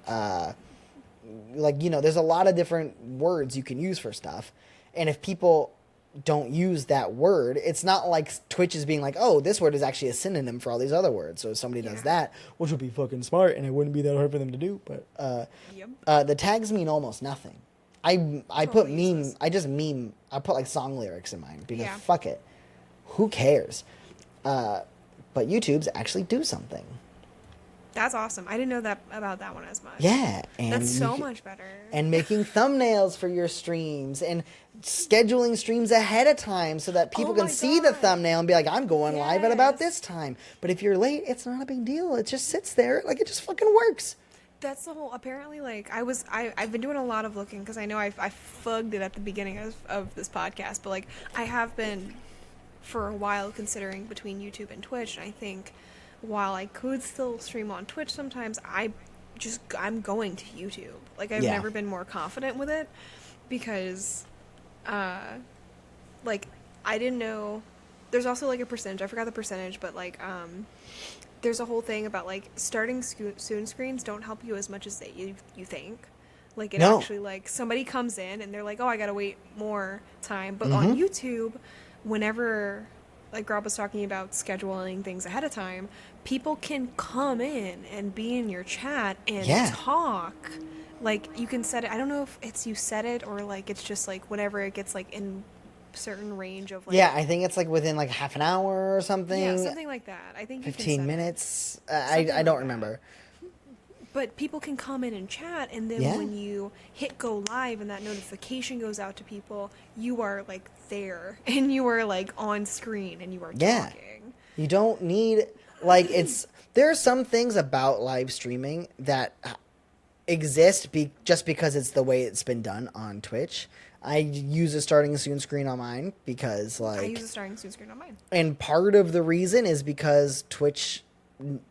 there's a lot of different words you can use for stuff, and if people don't use that word, it's not like Twitch is being like, oh, this word is actually a synonym for all these other words. So if somebody does Yeah. that, which would be fucking smart, and it wouldn't be that hard for them to do, but Yep. the tags mean almost nothing. I put Totally meme. useless. I put song lyrics in mine because Yeah. fuck it, who cares? But YouTube's actually do something. That's awesome. I didn't know that about that one as much. Yeah, and That's you so ca- much better. and making thumbnails for your streams and scheduling streams ahead of time so that people Oh can my see the God. thumbnail and be like, I'm going live at about Yes. this time. But if you're late, it's not a big deal. It just sits there. It just fucking works. That's the whole. Apparently, I've been doing a lot of looking because I know I fugged it at the beginning of this podcast, but I have been for a while considering between YouTube and Twitch. And I think while I could still stream on Twitch sometimes, I'm going to YouTube. I've Yeah. never been more confident with it because, I didn't know. There's also a percentage. I forgot the percentage, but there's a whole thing about starting soon screens don't help you as much as you think. It No. actually somebody comes in and they're like, oh, I gotta wait more time. But Mm-hmm. on YouTube, whenever Rob was talking about scheduling things ahead of time, people can come in and be in your chat and Yeah. talk. You can set it. I don't know if it's you set it or it's just whenever it gets in certain range of Yeah, I think it's within half an hour or something. yeah, something like that. I think you can 15 set it. minutes. Something I like don't that. remember. But people can come in and chat, and then Yeah. when you hit go live and that notification goes out to people, you are there and you are on screen and you are Yeah. talking. You don't need there are some things about live streaming that exist just because it's the way it's been done on Twitch. I use a starting soon screen on mine because I use a starting soon screen on mine. and part of the reason is because Twitch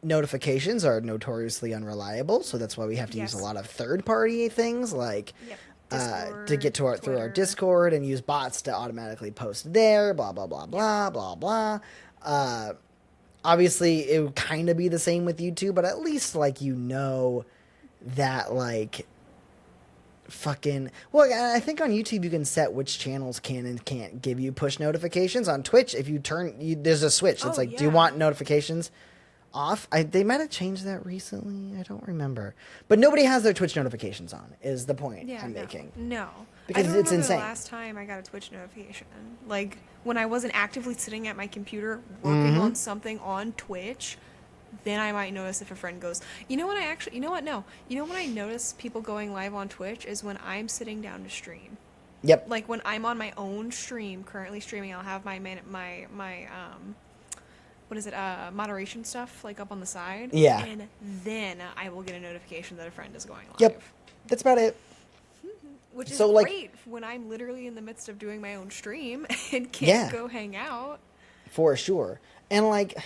notifications are notoriously unreliable, so that's why we have to use a Yes. lot of third-party things Yep. to get to through our Twitter. Discord and use bots to automatically post there, blah blah blah blah blah blah. Obviously, it would kind of be the same with YouTube, but at least that fucking I think on YouTube you can set which channels can and can't give you push notifications. On Twitch, if you there's a switch that's Oh, do you yeah. want notifications off? They might have changed that recently. I don't remember, but nobody has their Twitch notifications on. Is the point Yeah, I'm no. making? No. Because I don't it's remember insane. the last time I got a Twitch notification. When I wasn't actively sitting at my computer working Mm-hmm. on something on Twitch, then I might notice if a friend goes, you know what no. You know when I notice people going live on Twitch is when I'm sitting down to stream. Yep. When I'm on my own stream, currently streaming, I'll have my what is it, moderation stuff, like up on the side. Yeah. And then I will get a notification that a friend is going live. Yep. That's about it. Which is So, like- great when I'm literally in the midst of doing my own stream and can't Yeah. go hang out. For sure. And like,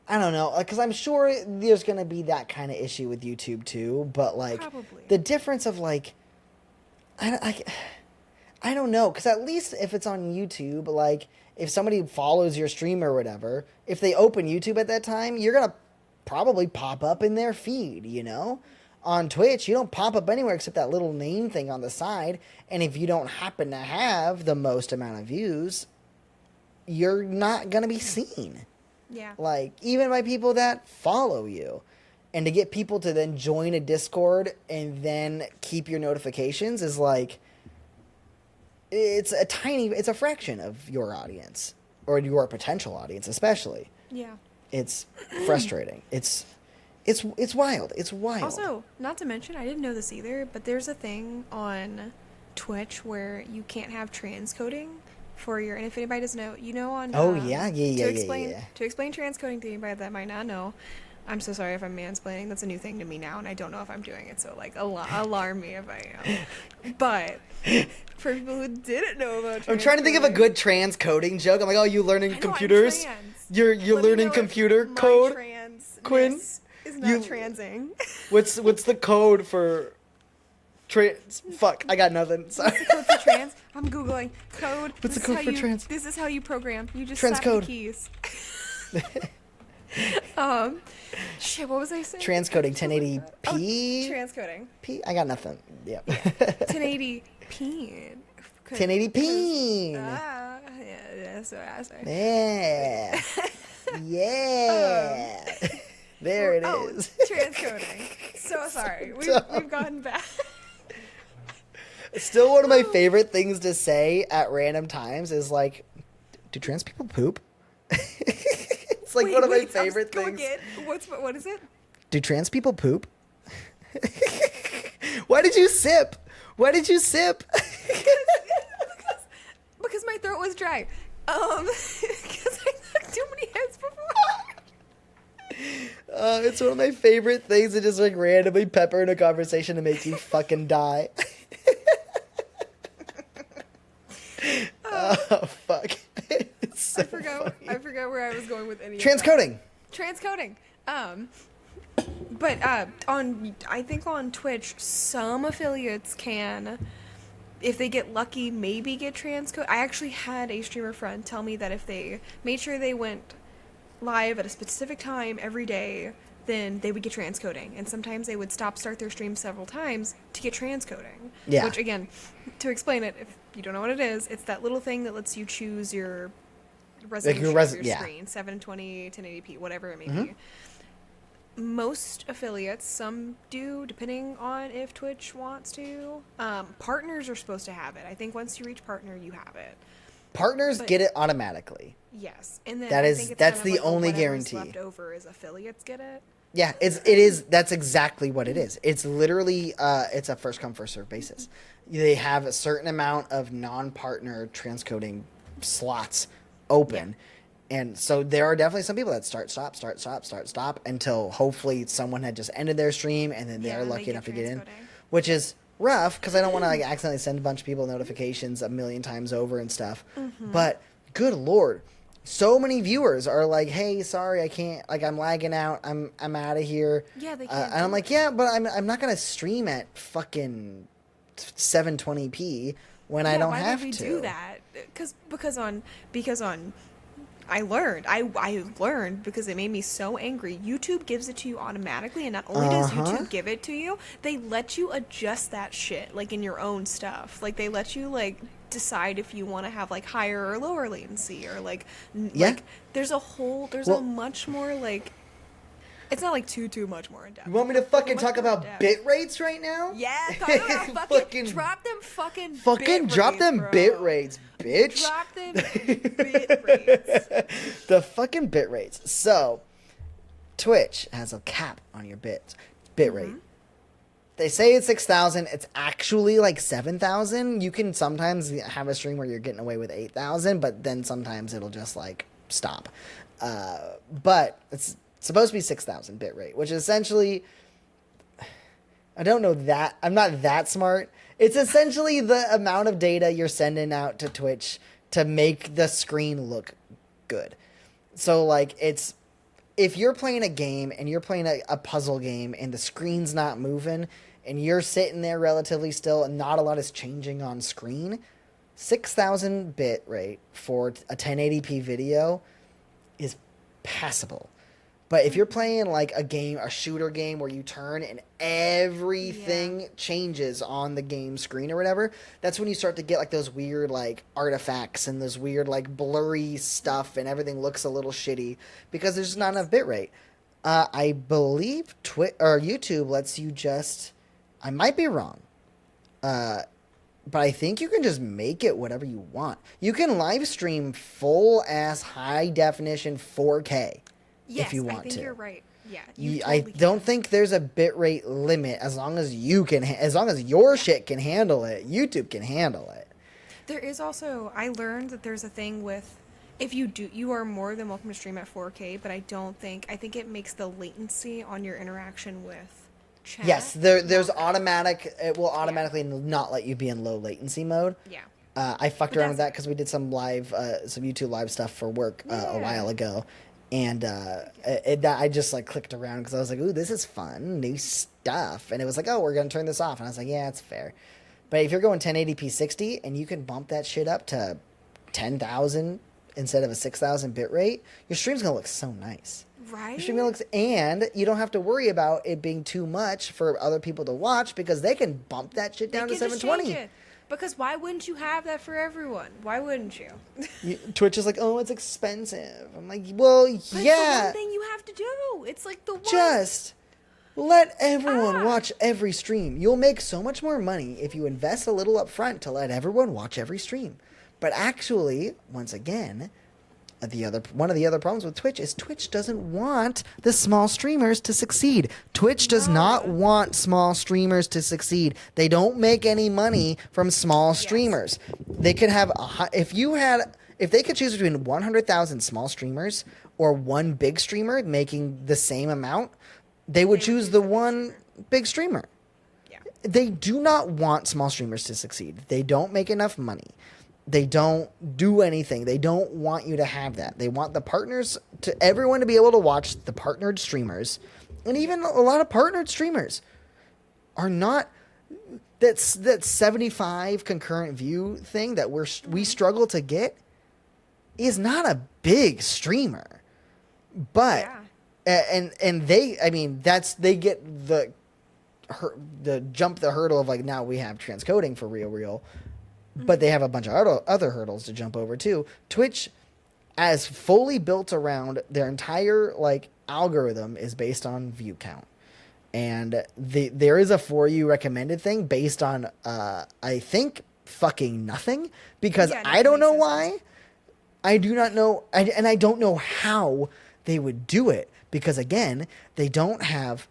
I don't know, because I'm sure there's going to be that kind of issue with YouTube too, but like, Probably. the difference of like, I don't know, because at least if it's on YouTube, like, if somebody follows your stream or whatever, if they open YouTube at that time, you're going to probably pop up in their feed, you know? On Twitch, you don't pop up anywhere except that little name thing on the side, and if you don't happen to have the most amount of views, you're not going to be seen. Yeah. Like, even by people that follow you. And to get people to then join a Discord and then keep your notifications is like, it's a fraction of your audience. Or your potential audience, especially. Yeah. It's frustrating. It's wild. It's wild. Also, not to mention, I didn't know this either, but there's a thing on Twitch where you can't have transcoding for your, and if anybody doesn't know, you know on... Oh, yeah? Yeah. To explain transcoding to anybody that might not know, I'm so sorry if I'm mansplaining. That's a new thing to me now, and I don't know if I'm doing it, so, like, alarm me if I am. But for people who didn't know about transcoding... I'm trying to think of a good transcoding joke. I'm like, oh, you learning computers? I'm trans. You're Let me learning know computer if my code? trans-ness Quinn? is not You- transing. What's the code for trans? Fuck, I got nothing. Sorry. What's the code for trans? I'm googling code. What's the This is code how for you- trans? This is how you program. You just Trans slap code. the keys. Shit. What was I saying? Transcoding 1080p. Transcoding. P? I got nothing. Yep. 1080p. 1080p. Yeah, that's what I say. Yeah. Yeah. There it Oh, is. transcoding. So sorry. dumb. We've gotten back. Still one of my favorite things to say at random times is like, do trans people poop? It's like one of my favorite go things. Again. What is it? Do trans people poop? Why did you sip? Why did you sip? Because my throat was dry. Because I took too many hits before. It's one of my favorite things to just like randomly pepper in a conversation to make you fucking die. Oh fuck! It's so I forgot where I was going with any of transcoding. that. Transcoding. But I think on Twitch, some affiliates can, if they get lucky, maybe get transcode. I actually had a streamer friend tell me that if they made sure they went live at a specific time every day, then they would get transcoding. And sometimes they would start their stream several times to get transcoding. Yeah. Which, again, to explain it, if you don't know what it is, it's that little thing that lets you choose your resolution of your yeah. screen, 720, 1080p, whatever it may be. Most affiliates, some do, depending on if Twitch wants to. Partners are supposed to have it. I think once you reach partner, you have it. Partners get it automatically. Yes, and then That I is- think it's that's kind of the like a only whatever's guarantee. Left over is affiliates get it. Yeah, it is. That's exactly what it is. It's literally it's a first come first serve basis. They have a certain amount of non-partner transcoding slots open. And so there are definitely some people that start stop until hopefully someone had just ended their stream and then they're and they lucky get enough to get in, transcoding. which is rough because I don't want to like accidentally send a bunch of people notifications a million times over and stuff. But good lord, so many viewers are like, "Hey, sorry, I can't. Like, I'm lagging out. I'm out of here." Yeah, they can't. And I'm like, "Yeah, but I'm not gonna stream at fucking 720p when I don't why have would we to." do that? Because on I learned because it made me so angry. YouTube gives it to you automatically, and not only does YouTube give it to you, they let you adjust that shit like in your own stuff. Like they let you like decide if you want to have like higher or lower latency or like like there's a much more like it's not like too much more in depth. You want me to fucking Much talk more about in-depth. bit rates right now? Yeah, talk about fucking drop them fucking bit drop rates, them bro. bit rates, bitch. Drop them bit rates. The fucking bit rates. So, Twitch has a cap on your bit rate. They say it's 6,000. It's actually like 7,000. You can sometimes have a stream where you're getting away with 8,000, but then sometimes it'll just like stop. But it's supposed to be 6,000 bit rate, which is essentially, I don't know that, I'm not that smart. It's essentially the amount of data you're sending out to Twitch to make the screen look good. So, like, it's, if you're playing a game and you're playing a puzzle game and the screen's not moving and you're sitting there relatively still and not a lot is changing on screen, 6,000 bit rate for a 1080p video is passable. But if you're playing like a game, a shooter game where you turn and everything changes on the game screen or whatever, that's when you start to get like those weird like artifacts and those weird like blurry stuff and everything looks a little shitty because there's just not enough bitrate. I believe YouTube lets you just, I might be wrong, but I think you can just make it whatever you want. You can live stream full ass high definition 4K. Yes, if you want I think to. You're right. Yeah, I don't think there's a bitrate limit as long as you can, as long as your shit can handle it. YouTube can handle it. There is also, I learned that there's a thing with, if you do, you are more than welcome to stream at 4K, but I think it makes the latency on your interaction with chat. Yes, there's automatic. It will automatically not let you be in low latency mode. Yeah. I fucked around with that because we did some live, some YouTube live stuff for work a while ago. And I just like clicked around because I was like, ooh, this is fun, new stuff. And it was like, oh, we're going to turn this off. And I was like, yeah, it's fair. But if you're going 1080p 60 and you can bump that shit up to 10,000 instead of a 6,000 bit rate, your stream's going to look so nice. Right? Your stream looks, and you don't have to worry about it being too much for other people to watch because they can bump that shit down to 720. Because why wouldn't you have that for everyone? Why wouldn't you? Twitch is like, oh, it's expensive. I'm like, well, but yeah. It's the one thing you have to do. It's like the one. Just let everyone watch every stream. You'll make so much more money if you invest a little up front to let everyone watch every stream. But actually, once again, one of the other problems with Twitch is Twitch doesn't want the small streamers to succeed. Twitch does not want small streamers to succeed. They don't make any money from small streamers. They could have if they could choose between 100,000 small streamers or one big streamer making the same amount, they would choose the one big streamer. Yeah. They do not want small streamers to succeed. They don't make enough money. They don't do anything. They don't want you to have that. They want the partners everyone to be able to watch the partnered streamers. And even a lot of partnered streamers are not that 75 concurrent view thing that we struggle to get is not a big streamer. But and they, I mean, they get the jump the hurdle of like, now we have transcoding for real. But they have a bunch of other hurdles to jump over too. Twitch, as fully built around their entire like algorithm, is based on view count, and there is a for you recommended thing based on I think fucking nothing because I don't know why. Sense. I do not know, and I don't know how they would do it because again, they don't have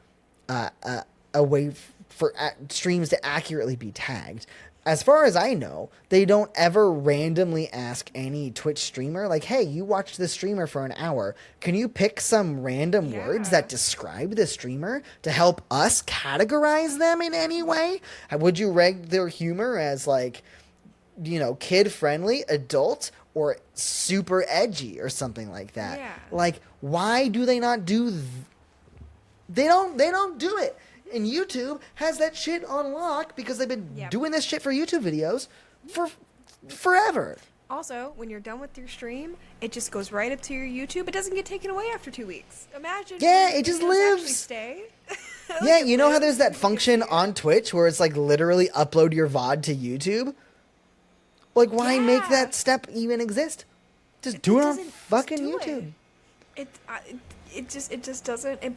a way for streams to accurately be tagged. As far as I know, they don't ever randomly ask any Twitch streamer, like, hey, you watched this streamer for an hour. Can you pick some random words that describe the streamer to help us categorize them in any way? Would you rank their humor as, like, you know, kid-friendly, adult, or super edgy or something like that? Yeah. Like, why do they not do They don't do it. And YouTube has that shit on lock because they've been doing this shit for YouTube videos for forever. Also, when you're done with your stream, it just goes right up to your YouTube. It doesn't get taken away after 2 weeks. Imagine. Yeah, it just lives. Stay. Yeah, you know how there's that function on Twitch where it's like literally upload your VOD to YouTube? Like, why make that step even exist? Just do it on fucking YouTube. It just doesn't.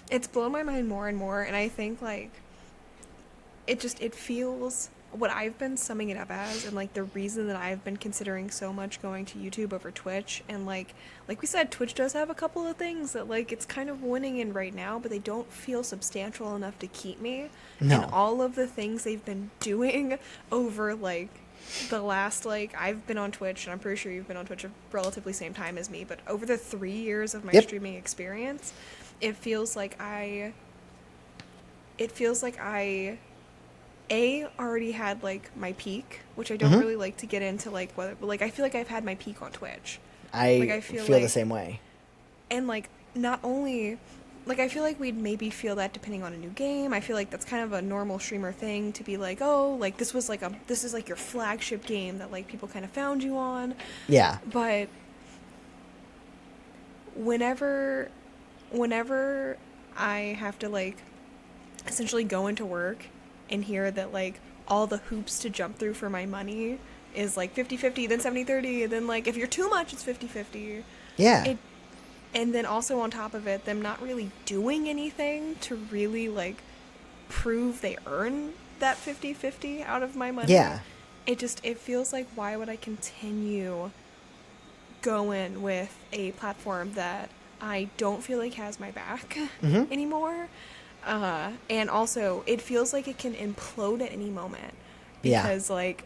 It's blown my mind more and more, and I think, like, it feels, what I've been summing it up as, and, like, the reason that I've been considering so much going to YouTube over Twitch, and, like we said, Twitch does have a couple of things that, like, it's kind of winning in right now, but they don't feel substantial enough to keep me. No. And all of the things they've been doing over, like, the last, like, I've been on Twitch, and I'm pretty sure you've been on Twitch a relatively same time as me, but over the 3 years of my streaming experience, it feels like I already had, like, my peak, which I don't really like to get into, like, whether, but, like, I feel like I've had my peak on Twitch. I feel the same way. And, like, not only, like, I feel like we'd maybe feel that depending on a new game. I feel like that's kind of a normal streamer thing to be like, oh, like, this is, like, your flagship game that, like, people kind of found you on. Yeah. But whenever I have to, like, essentially go into work and hear that, like, all the hoops to jump through for my money is, like, 50-50, then 70-30, and then, like, if you're too much, it's 50-50. Yeah. And then also on top of it, them not really doing anything to really, like, prove they earn that 50-50 out of my money. Yeah. It feels like, why would I continue going with a platform that I don't feel like has my back anymore? And also, it feels like it can implode at any moment. Because, like,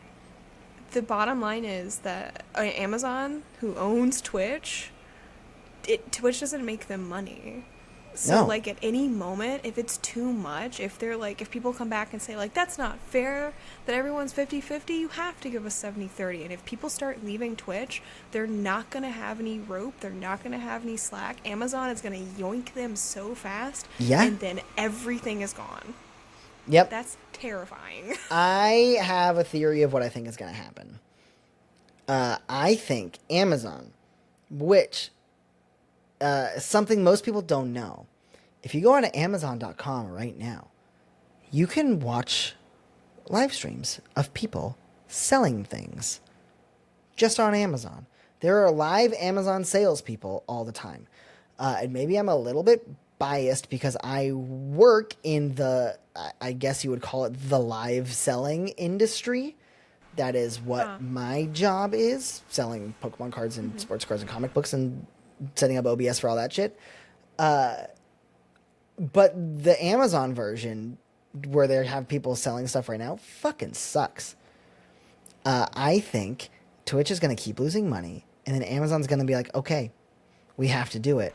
the bottom line is that Amazon, who owns Twitch, Twitch doesn't make them money. So, like, at any moment, if it's too much, if people come back and say, like, that's not fair, that everyone's 50-50, you have to give us 70-30. And if people start leaving Twitch, they're not going to have any rope. They're not going to have any slack. Amazon is going to yoink them so fast. Yeah. And then everything is gone. Yep. That's terrifying. I have a theory of what I think is going to happen. I think Amazon, which... something most people don't know. If you go on to Amazon.com right now, you can watch live streams of people selling things just on Amazon. There are live Amazon salespeople all the time. And maybe I'm a little bit biased because I work in the, I guess you would call it the live selling industry. That is what my job is, selling Pokemon cards and sports cards and comic books and setting up OBS for all that shit. But the Amazon version, where they have people selling stuff right now, fucking sucks. I think Twitch is going to keep losing money, and then Amazon's going to be like, okay, we have to do it.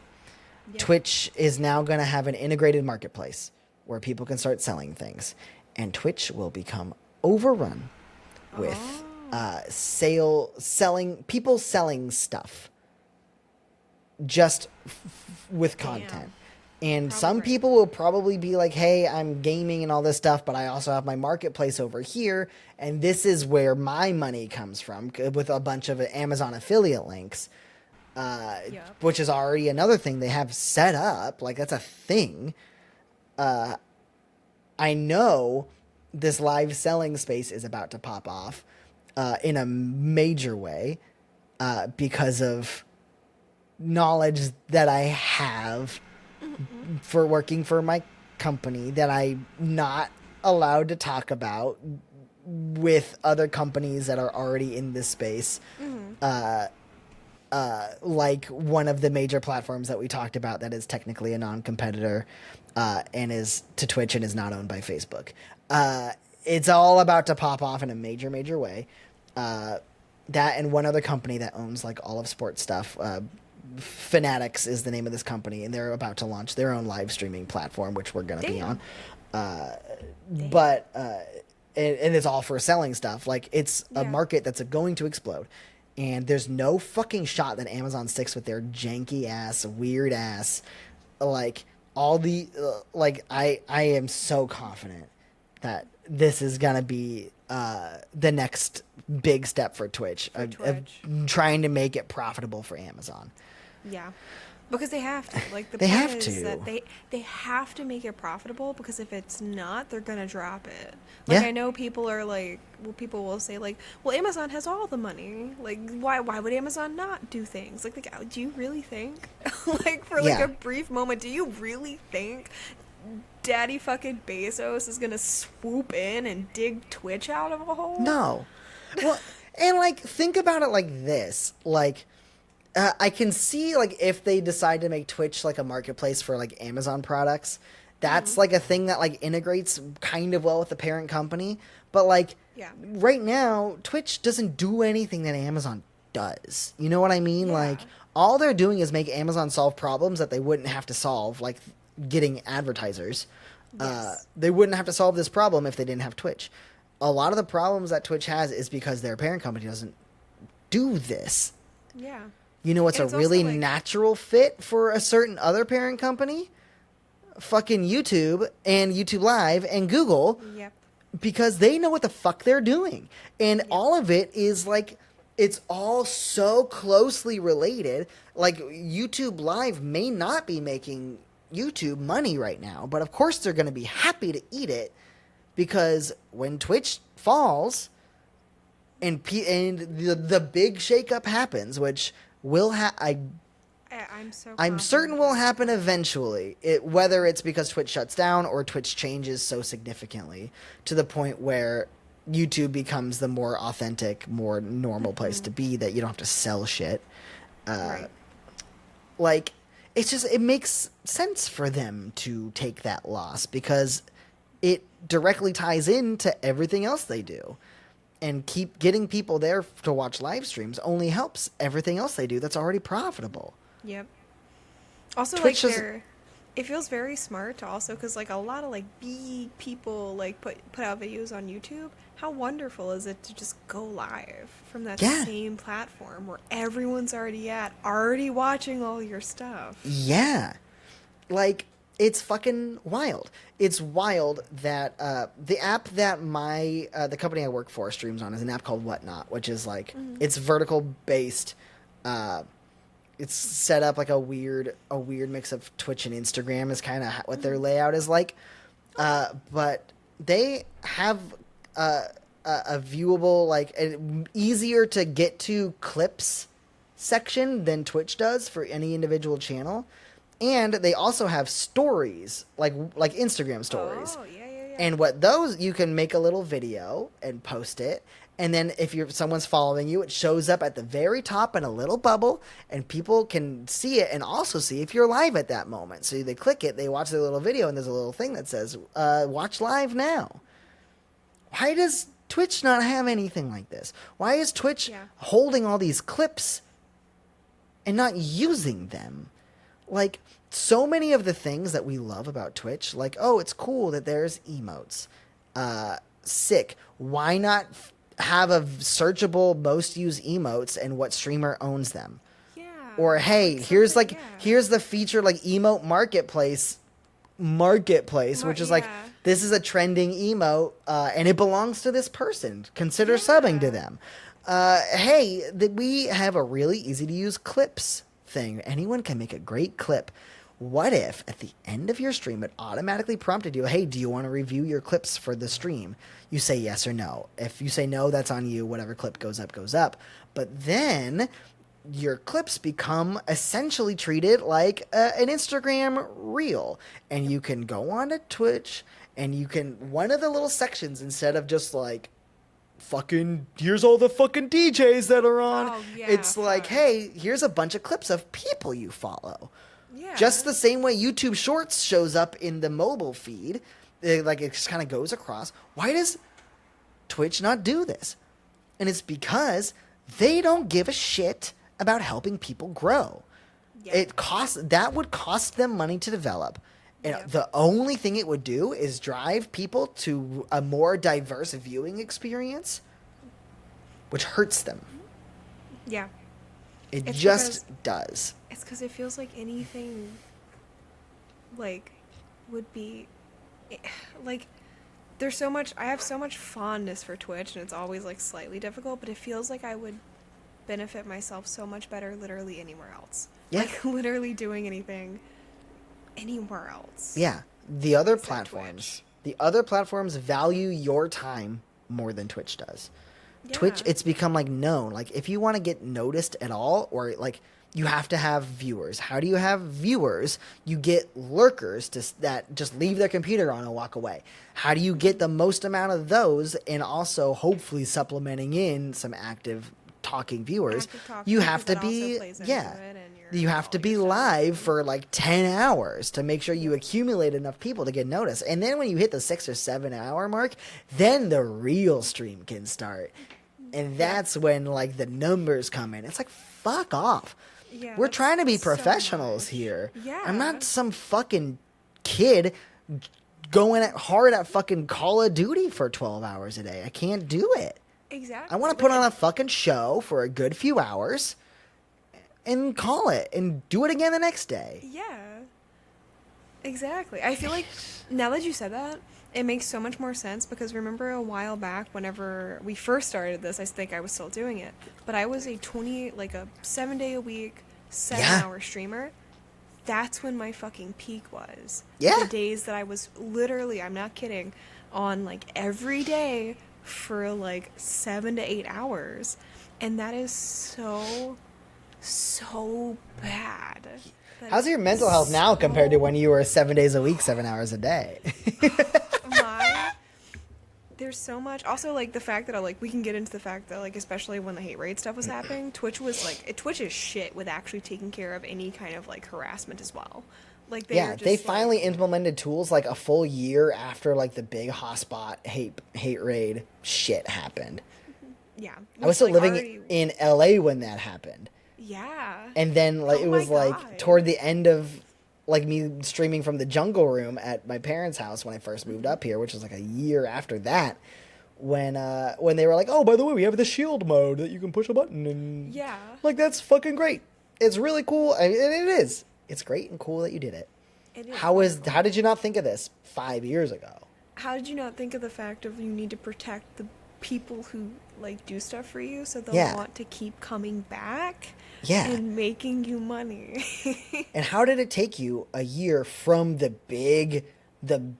Yep. Twitch is now going to have an integrated marketplace where people can start selling things, and Twitch will become overrun with people selling stuff just with content. And some people will probably be like, hey, I'm gaming and all this stuff, but I also have my marketplace over here, and this is where my money comes from, with a bunch of Amazon affiliate links, which is already another thing they have set up. Like, that's a thing. I know this live selling space is about to pop off in a major way because of knowledge that I have for working for my company that I'm not allowed to talk about with other companies that are already in this space. Like one of the major platforms that we talked about that is technically a non-competitor and is to Twitch and is not owned by Facebook. It's all about to pop off in a major, major way. That and one other company that owns like all of sports stuff, Fanatics is the name of this company, and they're about to launch their own live streaming platform, which we're going to be on. But it's all for selling stuff. Like, it's a market that's going to explode. And there's no fucking shot that Amazon sticks with their janky ass, weird ass, like, all the, I am so confident that this is going to be the next big step for Twitch, of trying to make it profitable for Amazon. Yeah, because they have to. Like, the they point have is to. that they have to make it profitable, because if it's not, they're gonna drop it. Like, I know people are like, well, people will say like, well, Amazon has all the money. Like, why would Amazon not do things? Like, do you really think? Like, for like a brief moment, do you really think Daddy fucking Bezos is gonna swoop in and dig Twitch out of a hole? No. Well, and like, think about it like this. Like, I can see, like, if they decide to make Twitch like a marketplace for like Amazon products, That's like a thing that like integrates kind of well with the parent company. But like Yeah. right now, Twitch doesn't do anything that Amazon does. You know what I mean? Yeah. Like all they're doing is make Amazon solve problems that they wouldn't have to solve, like getting advertisers. Yes. They wouldn't have to solve this problem if they didn't have Twitch. A lot of the problems that Twitch has is because their parent company doesn't do this. Yeah. You know what's And a it's really also, like- natural fit for a certain other parent company? Fucking YouTube and YouTube Live and Google, Yep. because they know what the fuck they're doing. And all of it is like, it's all so closely related. Like, YouTube Live may not be making YouTube money right now, but of course they're going to be happy to eat it, because when Twitch falls and the big shakeup happens, which will I'm certain will happen eventually. Whether it's because Twitch shuts down or Twitch changes so significantly to the point where YouTube becomes the more authentic, more normal place to be, that you don't have to sell shit. Right. Like, it makes sense for them to take that loss, because it directly ties into everything else they do. And keep getting people there to watch live streams only helps everything else they do that's already profitable. Yep. Also, Twitch like, is- it feels very smart to also, because like a lot of like big people like put out videos on YouTube. How wonderful is it to just go live from that Yeah. same platform where everyone's already watching all your stuff? Yeah. Like, it's fucking wild. It's wild that the app that the company I work for streams on is an app called Whatnot, which is like, it's vertical based. It's set up like a weird mix of Twitch and Instagram is kind of what their layout is like. But they have a viewable, like, an easier to get to clips section than Twitch does for any individual channel. And they also have stories, like Instagram stories. Oh, yeah. And what those, you can make a little video and post it. And then if someone's following you, it shows up at the very top in a little bubble, and people can see it and also see if you're live at that moment. So they click it, they watch their little video, and there's a little thing that says, watch live now. Why does Twitch not have anything like this? Why is Twitch holding all these clips and not using them? Like, so many of the things that we love about Twitch, like, oh, it's cool that there's emotes. Sick. Why not have a searchable most used emotes and what streamer owns them? Yeah. Or, hey, here's the feature, like, emote marketplace, which is like, this is a trending emote, and it belongs to this person. Consider subbing to them. Hey, we have a really easy to use clips thing. Anyone can make a great clip. What if at the end of your stream it automatically prompted you, hey, do you want to review your clips for the stream? You say yes or no. If you say no, that's on you. Whatever clip goes up, goes up. But then your clips become essentially treated like an Instagram reel. And you can go on to Twitch, and you can, one of the little sections, instead of just like, fucking, here's all the fucking DJs that are on. Oh, yeah, it's like, fun. hey, here's a bunch of clips of people you follow. Yeah. Just the same way YouTube Shorts shows up in the mobile feed. Like, it just kind of goes across. Why does Twitch not do this? And it's because they don't give a shit about helping people grow. Yeah. That would cost them money to develop. And the only thing it would do is drive people to a more diverse viewing experience, which hurts them. Yeah. It It's just does. It's because it feels like anything, like, would be, like, there's so much, I have so much fondness for Twitch, and it's always, like, slightly difficult, but it feels like I would benefit myself so much better literally anywhere else. Yeah. Like, literally doing anything anywhere else. Yeah. The other Except platforms value your time more than Twitch does. Twitch, Yeah. it's become like known. Like, if you want to get noticed at all, or like, you have to have viewers. How do you have viewers? You get lurkers that just leave their computer on and walk away. How do you get the most amount of those, and also hopefully supplementing in some active talking viewers. Active talking, You have because to that also be, plays into yeah. it, and you're You have to be always live for like 10 hours to make sure you accumulate enough people to get noticed. And then when you hit the 6 or 7 hour mark, then the real stream can start. And that's when like the numbers come in. It's like, fuck off. Yeah, We're that's trying to be so professionals much. here. Yeah. I'm not some fucking kid going hard at fucking Call of Duty for 12 hours a day. I can't do it. Exactly. I want to put on a fucking show for a good few hours and call it and do it again the next day. Yeah. Exactly. I feel like now that you said that, it makes so much more sense, because remember a while back whenever we first started this, I think I was still doing it, but I was a 7-day a week, 7-hour streamer. That's when my fucking peak was. Yeah. The days that I was literally, I'm not kidding, on like every day for like 7 to 8 hours. And that is so bad. How's your mental health now compared to when you were 7 days a week, 7 hours a day? There's so much. Also, like, the fact that, like, we can get into the fact that, like, especially when the hate raid stuff was happening, Twitch was, like, Twitch is shit with actually taking care of any kind of, like, harassment as well. Like, they finally implemented tools, like, a full year after, like, the big hotspot hate raid shit happened. Yeah. I was still living in LA when that happened. Yeah. And then, like, it was, like, God. toward the end of, like, me streaming from the jungle room at my parents' house when I first moved up here, which was, like, a year after that, when they were like, oh, by the way, we have the shield mode that you can push a button, and, Yeah. like, that's fucking great. It's really cool, and it is. It's great and cool that you did it. It is How did you not think of this 5 years ago? How did you not think of the fact of you need to protect the people who, like, do stuff for you, so they'll want to keep coming back? Yeah. And making you money. And how did it take you a year from the big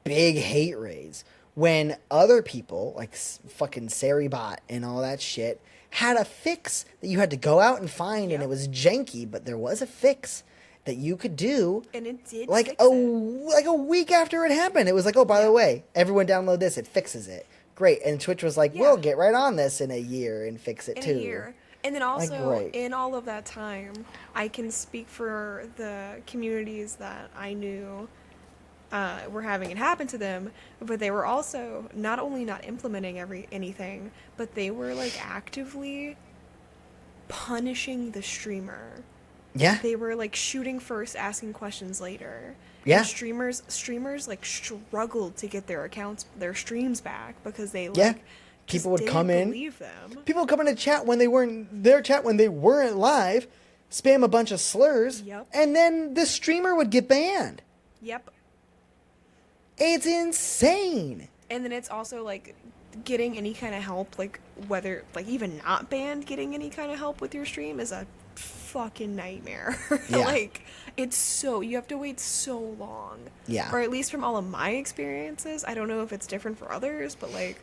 hate raids when other people, like fucking Saribot and all that shit, had a fix that you had to go out and find, and it was janky, but there was a fix that you could do. And it did like fix like a week after it happened. It was like, oh, by the way, everyone download this. It fixes it. Great. And Twitch was like, we'll get right on this in a year and fix it too. In a year. And then also, Like, in all of that time, I can speak for the communities that I knew were having it happen to them, but they were also not only not implementing anything, but they were, like, actively punishing the streamer. Yeah. They were, like, shooting first, asking questions later. Yeah. And streamers, like, struggled to get their streams back, because they, like... People would come in. Them. People would come into chat when they weren't live, spam a bunch of slurs, and then the streamer would get banned. Yep. It's insane. And then it's also, like, getting any kind of help, like, whether, like, even not banned, getting any kind of help with your stream is a fucking nightmare. Yeah. Like, you have to wait so long. Yeah. Or at least from all of my experiences. I don't know if it's different for others, but, like...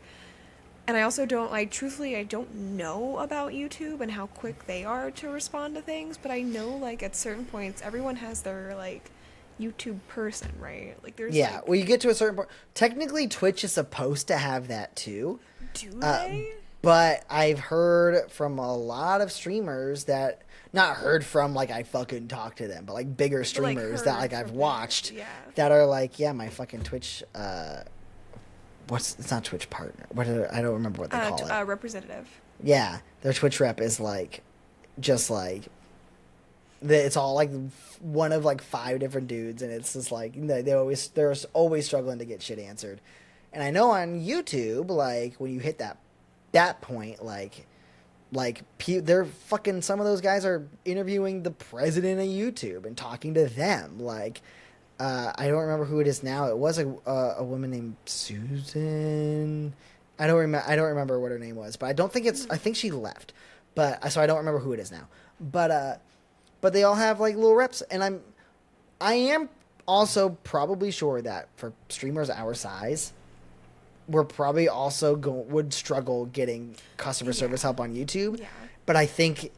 And I also truthfully, I don't know about YouTube and how quick they are to respond to things, but I know, like, at certain points, everyone has their, like, YouTube person, right? Like, there's, well, you get to a certain point. Technically, Twitch is supposed to have that, too. Do they? But I've heard from a lot of streamers that... Not heard from, like, I fucking talk to them, but, like, bigger streamers that, like, I've watched that are like, yeah, my fucking Twitch... it's not Twitch partner. I don't remember what they call it. Representative. Yeah, their Twitch rep is like, just like, it's all like one of like 5 different dudes, and it's just like they're always struggling to get shit answered. And I know on YouTube, like when you hit that point, they're fucking, some of those guys are interviewing the president of YouTube and talking to them, like. I don't remember who it is now. It was a woman named Susan. I don't remember what her name was, but I think she left. So I don't remember who it is now. But they all have like little reps, and I am also probably sure that for streamers our size, we're probably also would struggle getting customer service help on YouTube. Yeah. But I think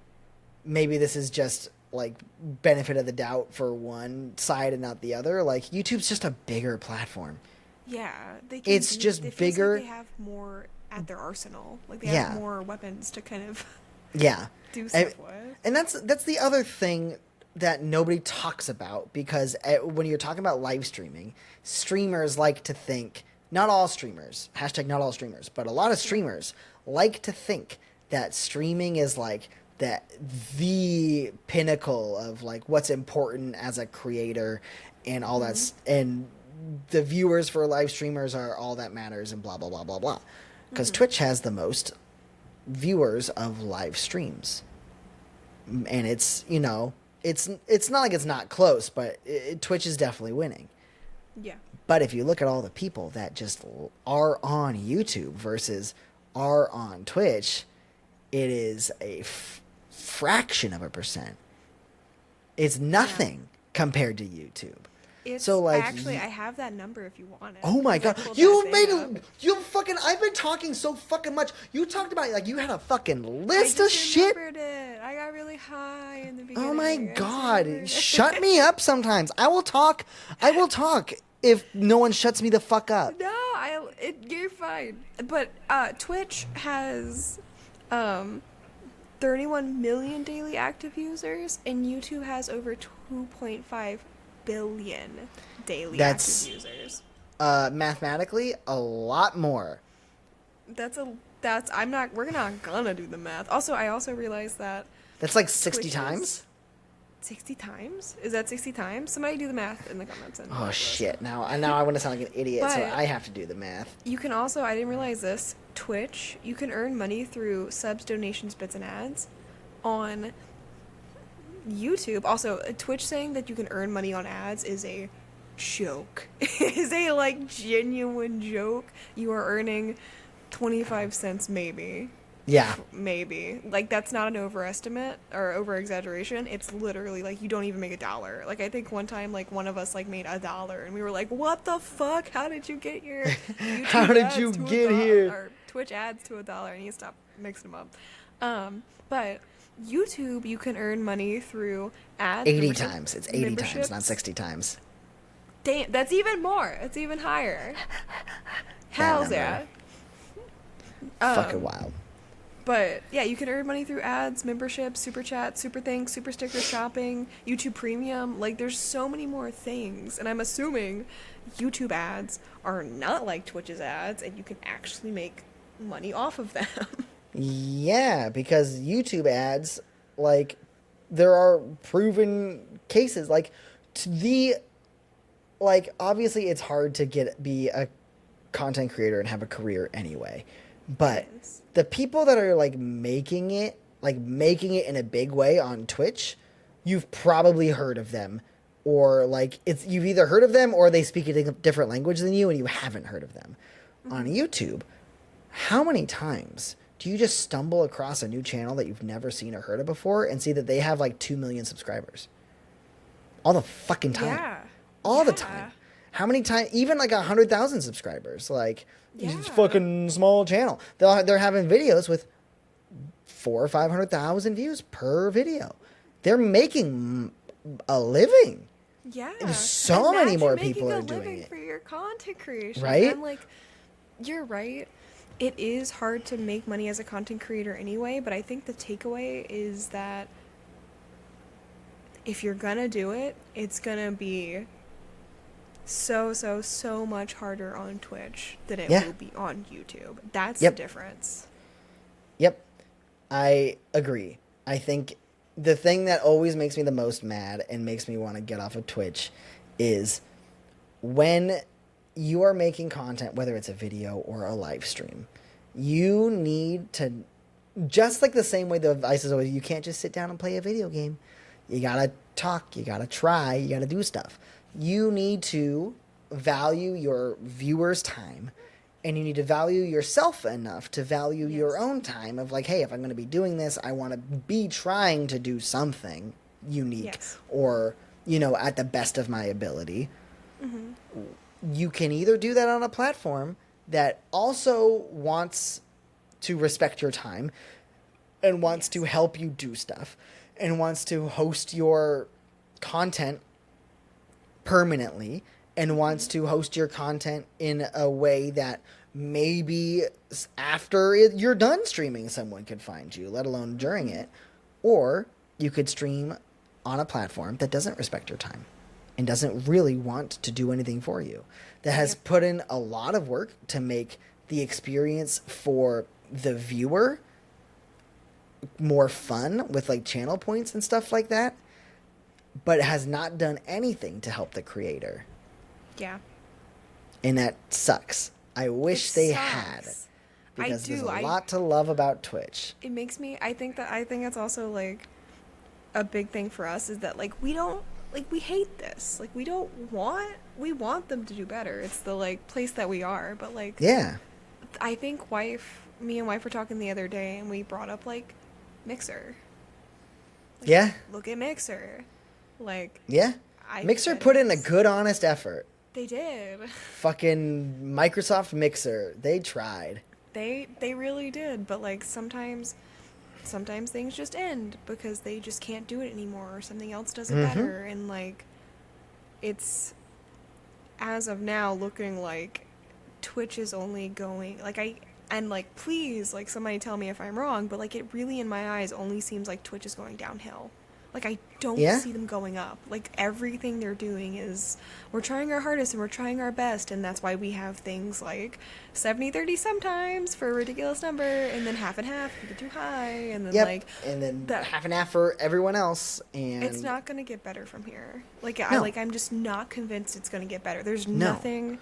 maybe this is just like benefit of the doubt for one side and not the other. Like YouTube's just a bigger platform. Yeah, it's just bigger. Like they have more at their arsenal. Like they have more weapons to kind of. Yeah. do stuff with. And that's the other thing that nobody talks about, because when you're talking about live streaming, streamers like to think, not all streamers, hashtag not all streamers, but a lot of streamers like to think that streaming is like the pinnacle of like what's important as a creator and all that, and the viewers for live streamers are all that matters and blah, blah, blah, blah, blah. Because Twitch has the most viewers of live streams. And it's, you know, it's not like it's not close, but Twitch is definitely winning. Yeah. But if you look at all the people that just are on YouTube versus are on Twitch, it is a fraction of a percent. It's nothing compared to YouTube. It's so like, actually, I have that number if you want it. Oh my god, I've been talking so fucking much. You talked about like you had a fucking list of shit. I got really high in the beginning. Oh my god, shut me up sometimes. I will talk if no one shuts me the fuck up. No, you're fine. But Twitch has 31 million daily active users, and YouTube has over 2.5 billion daily active users. Mathematically, a lot more. We're not gonna do the math. Also, I also realized that that's like 60 times. 60 times? Is that 60 times? Somebody do the math in the comments. Oh shit! Now I want to sound like an idiot, so I have to do the math. You can also, I didn't realize this, Twitch, you can earn money through subs, donations, bits, and ads on YouTube. Also, Twitch saying that you can earn money on ads is a joke. Is a like genuine joke. You are earning 25 cents maybe. Yeah. Maybe. Like, that's not an overestimate or over-exaggeration. It's literally, like, you don't even make $1. Like, I think one time, like, one of us, like, made $1, and we were like, what the fuck? How did you get your YouTube How did ads you to get $1? here? Or Twitch ads to $1, and you stop mixing them up. But YouTube, you can earn money through ads. 80 times. It's 80 times, not 60 times. Damn, that's even more. It's even higher. Hell's yeah. Fucking wild. But yeah, you can earn money through ads, memberships, super chat, super thanks, super sticker shopping, YouTube Premium. Like, there's so many more things. And I'm assuming YouTube ads are not like Twitch's ads, and you can actually make money off of them. Yeah, because YouTube ads, like, there are proven cases. Like, obviously it's hard to be a content creator and have a career anyway. But the people that are like making it in a big way on Twitch, you've probably heard of them, or like you've either heard of them or they speak a different language than you and you haven't heard of them. On YouTube, how many times do you just stumble across a new channel that you've never seen or heard of before and see that they have like 2 million subscribers? All the fucking time. Yeah. All the time. How many times, even like 100,000 subscribers, like, it's fucking small channel. They're having videos with 400,000 or 500,000 views per video. They're making a living. Yeah. There's so many more people are doing it for your content creation. Right? I'm like, you're right. It is hard to make money as a content creator anyway, but I think the takeaway is that if you're gonna do it, it's gonna be so much harder on Twitch than it will be on YouTube. That's the difference. Yep. I agree. I think the thing that always makes me the most mad and makes me want to get off of Twitch is when you are making content, whether it's a video or a live stream, you need to, just like the same way the advice is always, you can't just sit down and play a video game. You gotta talk, you gotta try, you gotta do stuff. You need to value your viewers' time, and you need to value yourself enough to value your own time of like, hey, if I'm going to be doing this, I want to be trying to do something unique or, you know, at the best of my ability. Mm-hmm. You can either do that on a platform that also wants to respect your time and wants to help you do stuff and wants to host your content permanently and wants to host your content in a way that maybe after you're done streaming, someone could find you, let alone during it. Or you could stream on a platform that doesn't respect your time and doesn't really want to do anything for you, that has put in a lot of work to make the experience for the viewer more fun with like channel points and stuff like that, but has not done anything to help the creator. Yeah. And that sucks. I wish they had, because there's a lot to love about Twitch. It makes me, I think it's also like a big thing for us is that like we hate this. Like we want them to do better. It's the like place that we are, but like yeah. I think me and wife were talking the other day and we brought up like Mixer. Like, yeah. Look at Mixer. Like yeah. Mixer put in a good honest effort. They did. Fucking Microsoft Mixer. They tried. They really did, but like sometimes things just end because they just can't do it anymore or something else does it better, and like it's as of now looking like Twitch is only going like please like somebody tell me if I'm wrong, but like it really in my eyes only seems like Twitch is going downhill. Like I don't see them going up. Like everything they're doing is we're trying our hardest and we're trying our best, and that's why we have things like 70-30 sometimes for a ridiculous number, and then half and half if you get too high, and then and then half and half for everyone else, and it's not going to get better from here. Like no. I'm just not convinced it's going to get better. There's nothing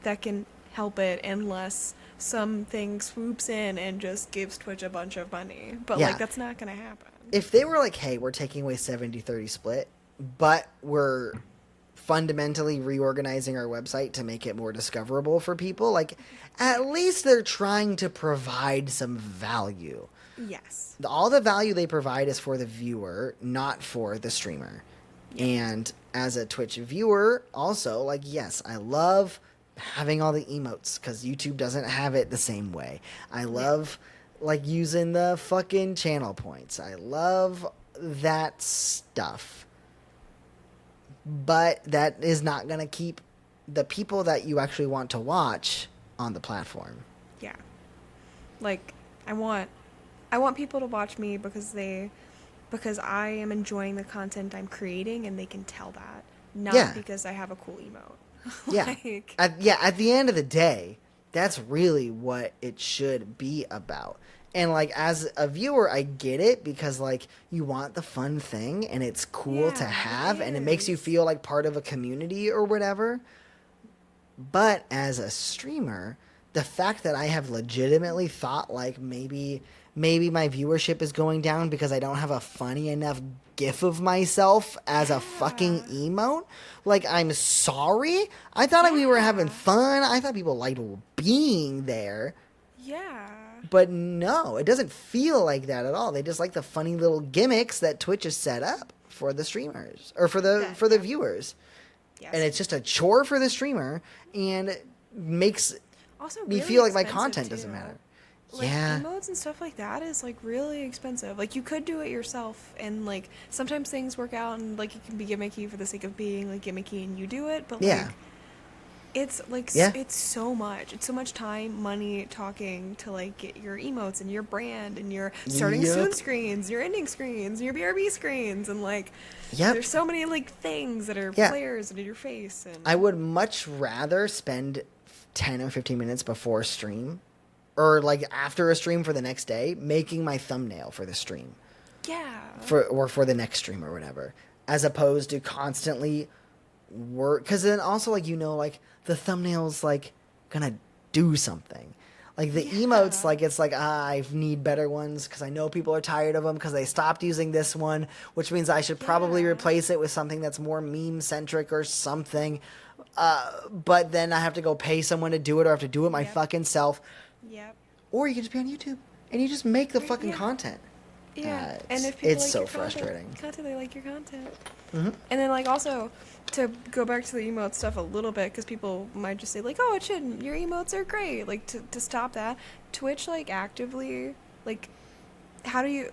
that can help it unless something swoops in and just gives Twitch a bunch of money. But like that's not going to happen. If they were like, hey, we're taking away 70-30 split, but we're fundamentally reorganizing our website to make it more discoverable for people, like at least they're trying to provide some value. Yes. All the value they provide is for the viewer, not for the streamer. And as a Twitch viewer, also, like, yes, I love having all the emotes because YouTube doesn't have it the same way. I love like using the fucking channel points. I love that stuff. But that is not going to keep the people that you actually want to watch on the platform. Yeah. Like I want people to watch me because I am enjoying the content I'm creating and they can tell that. Not because I have a cool emote. At the end of the day, that's really what it should be about. And like as a viewer, I get it because like you want the fun thing and it's cool to have and it makes you feel like part of a community or whatever. But as a streamer, the fact that I have legitimately thought like maybe my viewership is going down because I don't have a funny enough gif of myself as a fucking emote. Like, I'm sorry. I thought we were having fun. I thought people liked being there. Yeah. But no, it doesn't feel like that at all. They just like the funny little gimmicks that Twitch has set up for the streamers or for the viewers. Yes. And it's just a chore for the streamer and it makes also me feel like my content doesn't matter. Like, emotes and stuff like that is, like, really expensive. Like, you could do it yourself, and, like, sometimes things work out, and, like, it can be gimmicky for the sake of being, like, gimmicky, and you do it, but, like, it's, like, it's so much. It's so much time, money, talking to, like, get your emotes and your brand and your starting soon screens, your ending screens, your BRB screens, and, like, there's so many, like, things that are flares and in your face. And I would much rather spend 10 or 15 minutes before stream or like after a stream for the next day, making my thumbnail for the stream. Yeah. For the next stream or whatever. As opposed to constantly work. Because then also, like, like, the thumbnail's, like, gonna do something. Like, the emotes, like, it's like, I need better ones because I know people are tired of them because they stopped using this one, which means I should probably replace it with something that's more meme-centric or something. But then I have to go pay someone to do it or I have to do it my fucking self. Yep. Or you can just be on YouTube and you just make the fucking content. Yeah, and if people it's like so your frustrating. Content, they like your content. Mm-hmm. And then, like, also to go back to the emote stuff a little bit, because people might just say like, "Oh, it shouldn't. Your emotes are great." Like to stop that, Twitch like actively like, how do you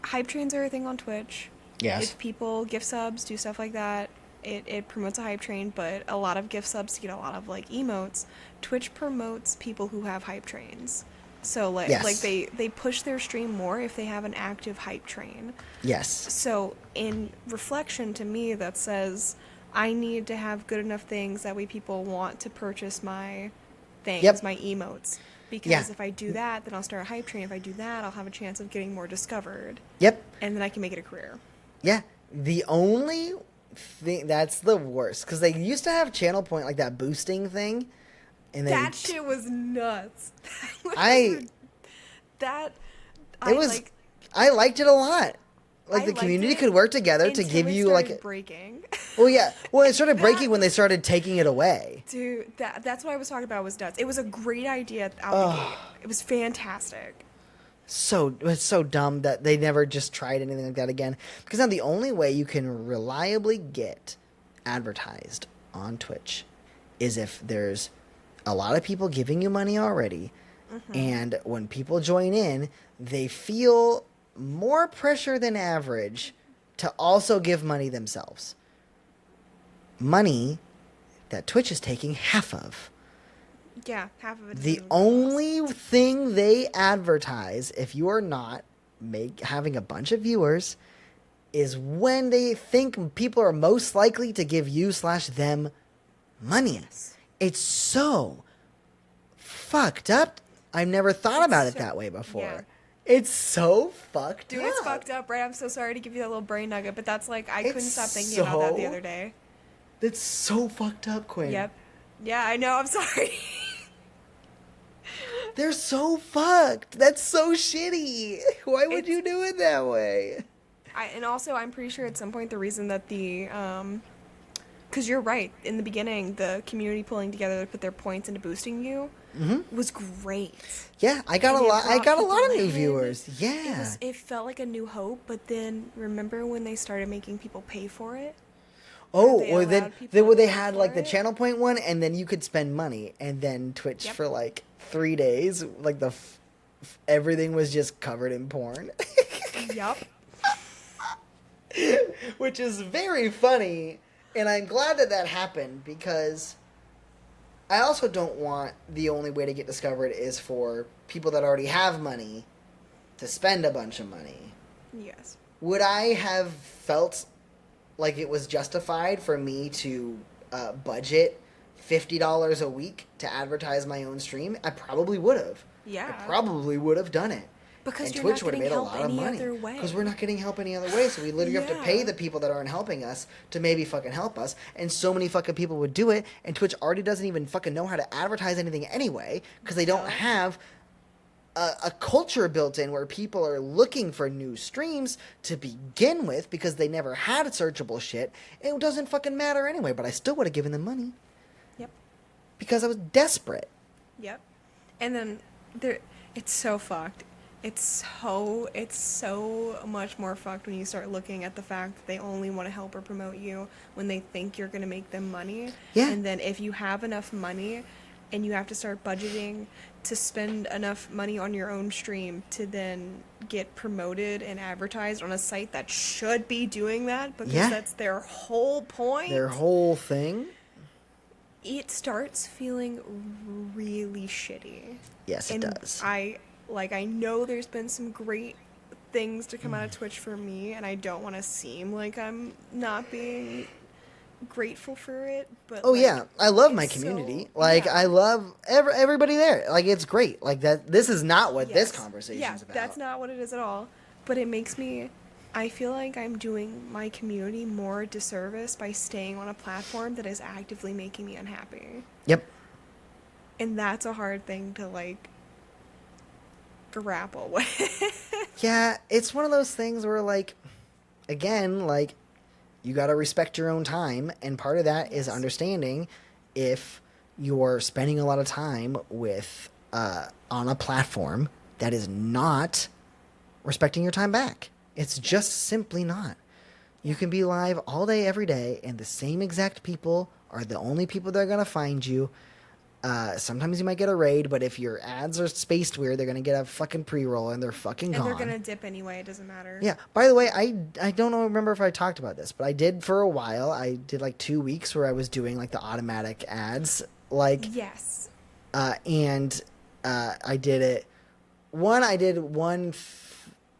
hype trains are a thing on Twitch? Yes. If people gift subs, do stuff like that. it promotes a hype train, but a lot of gift subs to get a lot of like emotes. Twitch promotes people who have hype trains. So like Yes. they push their stream more if they have an active hype train. Yes. So in reflection to me that says I need to have good enough things that way people want to purchase my things, Yep. my emotes. Because Yeah. if I do that, then I'll start a hype train. If I do that, I'll have a chance of getting more discovered. Yep. And then I can make it a career. Yeah. The only thing that's the worst because they used to have channel point like that boosting thing, and That shit was nuts. I that it was like I liked it a lot. Like I the liked community it could work together to until give it you started like breaking. well yeah well it started breaking That when they started taking it away. Dude, that's what I was talking about was nuts. It was a great idea out the gate. It was fantastic. It's so dumb that they never just tried anything like that again. Because now the only way you can reliably get advertised on Twitch is if there's a lot of people giving you money already, and when people join in, they feel more pressure than average to also give money themselves. Money that Twitch is taking half of. Yeah, half of it. The only thing they advertise, if you are not having a bunch of viewers, is when they think people are most likely to give you/them money. Yes. It's so fucked up. I've never thought about it so- that way before. yeah. It's so fucked Dude, up. it's fucked up, right? I'm so sorry to give you that little brain nugget, but that's like I couldn't It's stop thinking about that the so- other day. That's so fucked up, Quinn. Yep. Yeah, I know. I'm sorry. They're so fucked. That's so shitty. Why would you do it that way? And also, I'm pretty sure at some point the reason that because you're right, in the beginning, the community pulling together to put their points into boosting you was great. Yeah, I got And a it lot. I brought got a lot of people new in. viewers. Yeah. It felt like a new hope, but then remember when they started making people pay for it? Oh, they or allowed then people to they pay had for like the it? channel point one, and then you could spend money, and then Twitch Yep. for like 3 days, like everything was just covered in porn, Yup. which is very funny, and I'm glad that happened because I also don't want the only way to get discovered is for people that already have money to spend a bunch of money. Yes. Would I have felt like it was justified for me to budget $50 a week to advertise my own stream? I probably would have. Yeah. I probably would have done it. Because and you're Twitch not would have getting made a help lot of any money other way. because we're not getting help any other way. So we literally have to pay Yeah. the people that aren't helping us to maybe fucking help us. And so many fucking people would do it. And Twitch already doesn't even fucking know how to advertise anything anyway because they don't No. have a culture built in where people are looking for new streams to begin with because they never had searchable shit. It doesn't fucking matter anyway, but I still would have given them money Yep. because I was desperate. Yep. And then it's so fucked. It's so much more fucked when you start looking at the fact that they only want to help or promote you when they think you're going to make them money. Yeah. And then if you have enough money and you have to start budgeting to spend enough money on your own stream to then get promoted and advertised on a site that should be doing that because Yeah. that's their whole point. Their whole thing. It starts feeling really shitty. Yes, it And does. I know there's been some great things to come out of Twitch for me, and I don't want to seem like I'm not being grateful for it. But Oh like, yeah, I love my it's community. so- Like yeah. I love everybody there. Like it's great. Like that. This is not what this Yes. conversation Yeah, is about. that's not what it is at all. But it makes me. I feel like I'm doing my community more disservice by staying on a platform that is actively making me unhappy. Yep. And that's a hard thing to like grapple with. Yeah, it's one of those things where like, again, like you got to respect your own time, and part of that is Yes. understanding if you're spending a lot of time with on a platform that is not respecting your time back. It's just simply not. You can be live all day, every day, and the same exact people are the only people that are going to find you. Sometimes you might get a raid, but if your ads are spaced weird, they're gonna get a fucking pre-roll and they're fucking gone. And they're gonna dip anyway. It doesn't matter. Yeah. By the way, I don't remember if I talked about this, but I did for a while. I did like 2 weeks where I was doing like the automatic ads, like Yes. and I did it. I did 1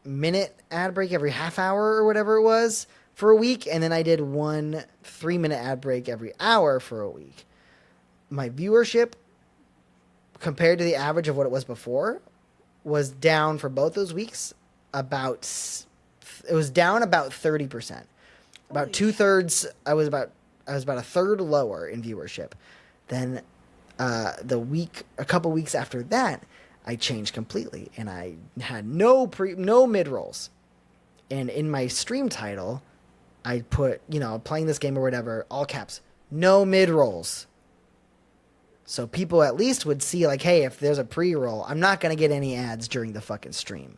minute ad break every half hour or whatever it was for a week, and then I did 1 3-minute ad break every hour for a week. My viewership, compared to the average of what it was before, was down for both those weeks. It was down about 30%. About 2/3. I was about a third lower in viewership. Then a couple weeks after that, I changed completely, and I had no mid rolls. And in my stream title, I put, playing this game or whatever, all caps, no mid rolls. So people at least would see, like, hey, if there's a pre-roll, I'm not going to get any ads during the fucking stream.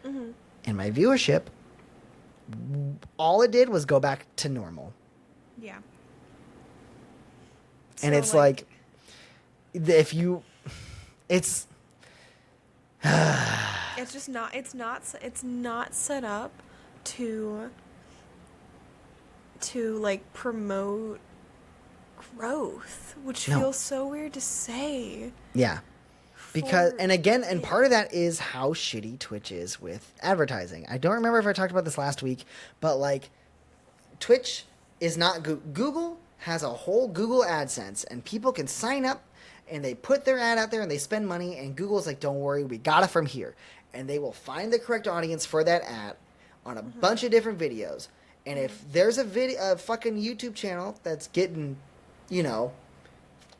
Mm-hmm. And my viewership, all it did was go back to normal. Yeah. And so, it's like if you... It's... it's just not... It's not set up to like, promote growth, which feels so weird to say. Yeah. Because, and part of that is how shitty Twitch is with advertising. I don't remember if I talked about this last week, but like, Twitch is not Google has a whole Google AdSense, and people can sign up and they put their ad out there and they spend money, and Google's like, don't worry, we got it from here. And they will find the correct audience for that ad on a bunch of different videos. And if there's a fucking YouTube channel that's getting,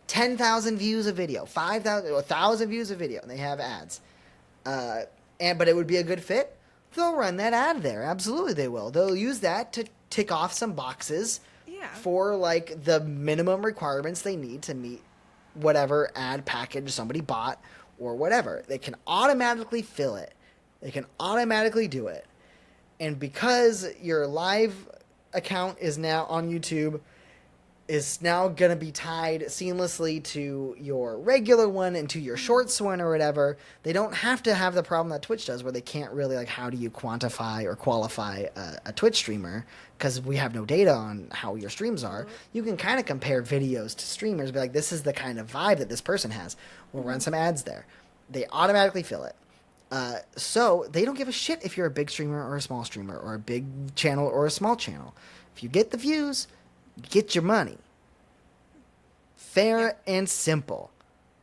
10,000 views a video, 5,000, 1,000 views a video, and they have ads, but it would be a good fit, they'll run that ad there. Absolutely, they will. They'll use that to tick off some boxes for like the minimum requirements they need to meet whatever ad package somebody bought or whatever. They can automatically fill it. They can automatically do it. And because your live account is now on YouTube, is now going to be tied seamlessly to your regular one and to your shorts one or whatever, they don't have to have the problem that Twitch does where they can't really, like, how do you quantify or qualify a Twitch streamer because we have no data on how your streams are. You can kind of compare videos to streamers, be like, this is the kind of vibe that this person has. We'll run some ads there. They automatically fill it. So they don't give a shit if you're a big streamer or a small streamer or a big channel or a small channel. If you get the views, get your money. Fair and simple.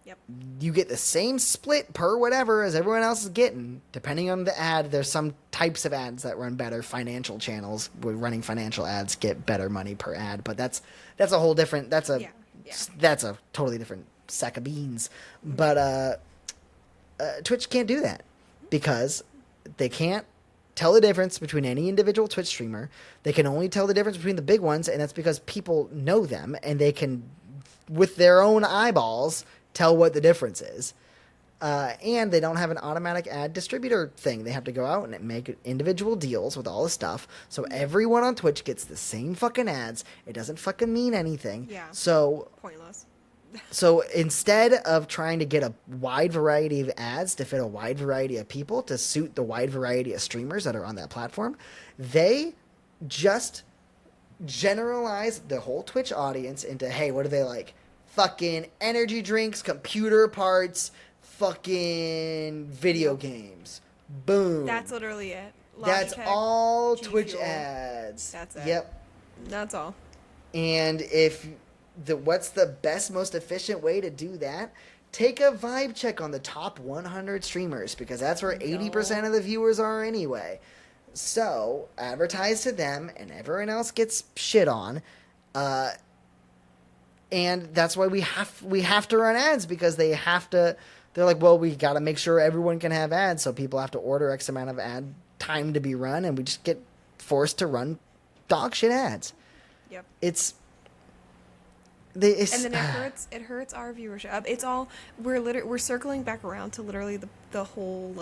Yep. You get the same split per whatever as everyone else is getting, depending on the ad. There's some types of ads that run better. Financial channels with running financial ads get better money per ad, but that's a whole different. That's a totally different sack of beans. But Twitch can't do that because they can't tell the difference between any individual Twitch streamer. They can only tell the difference between the big ones, and that's because people know them, and they can, with their own eyeballs, tell what the difference is. And they don't have an automatic ad distributor thing. They have to go out and make individual deals with all the stuff. So everyone on Twitch gets the same fucking ads. It doesn't fucking mean anything. Yeah. So pointless. So instead of trying to get a wide variety of ads to fit a wide variety of people to suit the wide variety of streamers that are on that platform, they just generalize the whole Twitch audience into, hey, what do they like? Fucking energy drinks, computer parts, fucking video games. Boom. That's literally it. Logitech, That's all G Twitch Fuel. ads. That's it. Yep. That's all. And what's the best, most efficient way to do that? Take a vibe check on the top 100 streamers, because that's where 80% of the viewers are anyway. So advertise to them, and everyone else gets shit on. And that's why we have to run ads, because they have to. They're like, well, we got to make sure everyone can have ads, so people have to order X amount of ad time to be run, and we just get forced to run dog shit ads. Yep. And then it hurts our viewership. It's all we're circling back around to literally the whole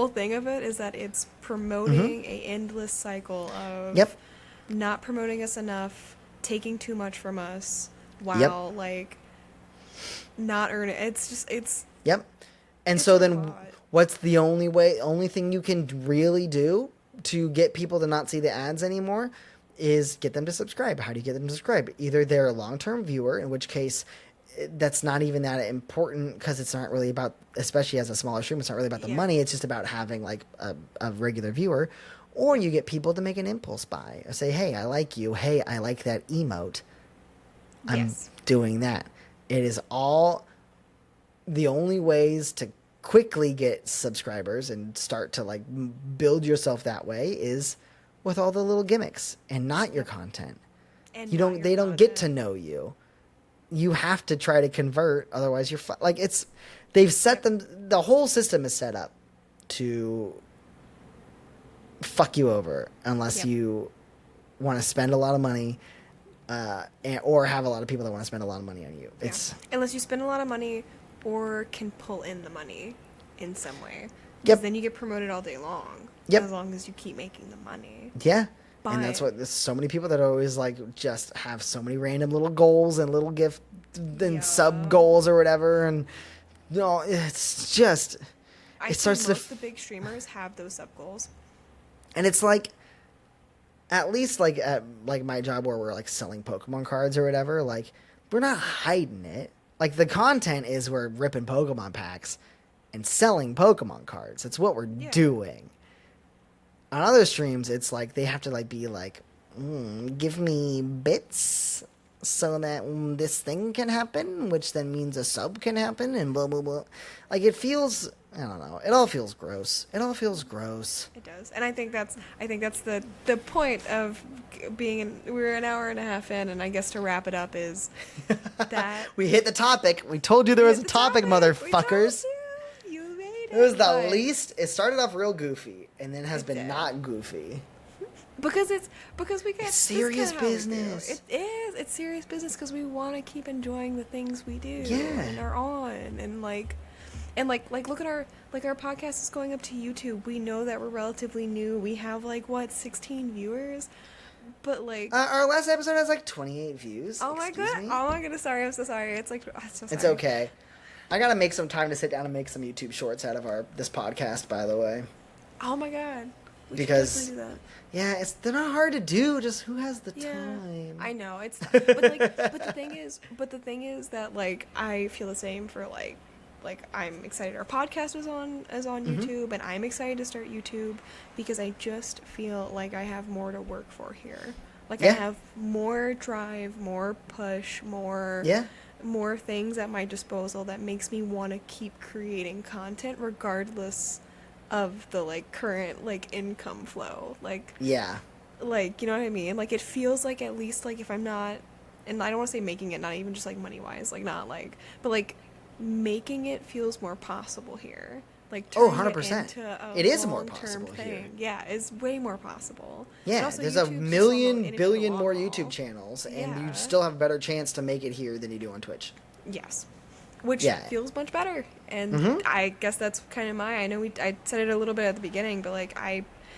thing of it is that it's promoting a endless cycle of not promoting us enough, taking too much from us, while not earn it. It's just it's Yep. And It's so a then lot. what's the only thing you can really do to get people to not see the ads anymore is get them to subscribe. How do you get them to subscribe? Either they're a long-term viewer, in which case that's not even that important because it's not really about, especially as a smaller stream, it's not really about the Yeah. money. It's just about having like a regular viewer. Or you get people to make an impulse buy. Say, hey, I like you. Hey, I like that emote. I'm Yes. doing that. It is all the only ways to quickly get subscribers and start to like build yourself that way is with all the little gimmicks and not your content. And You not don't your they don't get to content. know you. You have to try to convert, otherwise you're like it's they've set them the whole system is set up to fuck you over unless Yep. you want to spend a lot of money or have a lot of people that want to spend a lot of money on you. Yeah. It's Unless you spend a lot of money or can pull in the money in some way. Yep. Because then you get promoted all day long. Yep. As long as you keep making the money. yeah. And that's But- what there's so many people that are always like just have so many random little goals and little gift and Yeah. sub goals or whatever, and no, it's just I it see starts to most of the big streamers have those sub goals. and it's like at least like at like my job where we're like selling Pokemon cards or whatever, like we're not hiding it. Like the content is we're ripping Pokemon packs and selling Pokemon cards. It's what we're Yeah. doing. On other streams, it's like they have to like be like, give me bits so that this thing can happen, which then means a sub can happen, and blah blah blah. Like it feels, I don't know. It all feels gross. It all feels gross. It does, and I think that's the point of being we're an hour and a half in, and I guess to wrap it up is that We hit the topic. We told you there was a the topic, We told motherfuckers. you made It was the but- least. It started off real goofy, and then has It been did. not goofy. because we get It's serious this is kinda how we do. business. It is. It's serious business because we want to keep enjoying the things we do Yeah. and are on and like look at our podcast is going up to YouTube. We know that we're relatively new. We have like what 16 viewers, but like Our last episode has like 28 views. oh my Excuse god, me? oh my goodness, sorry, I'm so sorry. It's like I'm so sorry. It's okay. I gotta make some time to sit down and make some YouTube shorts out of this podcast, by the way. Oh my god. We should Because- definitely do that. Yeah, they're not hard to do. Just who has the Yeah, time? I know it's, but the thing is that like I feel the same for like I'm excited our podcast is on Mm-hmm. YouTube, and I'm excited to start YouTube because I just feel like I have more to work for here. Like I Yeah. have more drive, more push, more Yeah. more things at my disposal that makes me want to keep creating content regardless of the like current like income flow. Like Yeah. you know what I mean? Like it feels like at least like if I'm not, and I don't want to say making it, not even just like money wise, like not like, but like making it feels more possible here. Like Oh, turning 100%. It, into a It is more long-term possible here. thing. Yeah, it's way more possible. And Yeah, also there's YouTube's a just in million it for the billion long more haul. YouTube channels, and Yeah. you still have a better chance to make it here than you do on Twitch. Yes. Which Yeah. feels much better. And Mhm. I guess that's kind of I know I said it a little bit at the beginning, but like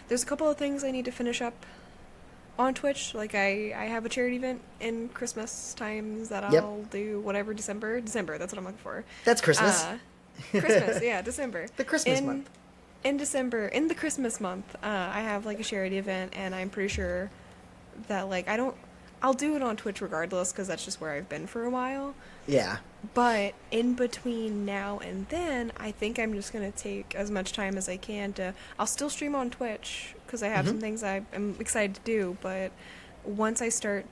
there's a couple of things I need to finish up on Twitch. Like I have a charity event in Christmas times that Yep. I'll do whatever December, that's what I'm looking for. That's Christmas. Christmas, yeah, December. The Christmas month. In December, in the Christmas month, I have like a charity event, and I'm pretty sure that like I'll do it on Twitch regardless because that's just where I've been for a while. Yeah. But in between now and then, I think I'm just going to take as much time as I can I'll still stream on Twitch because I have some things I'm excited to do, but once I start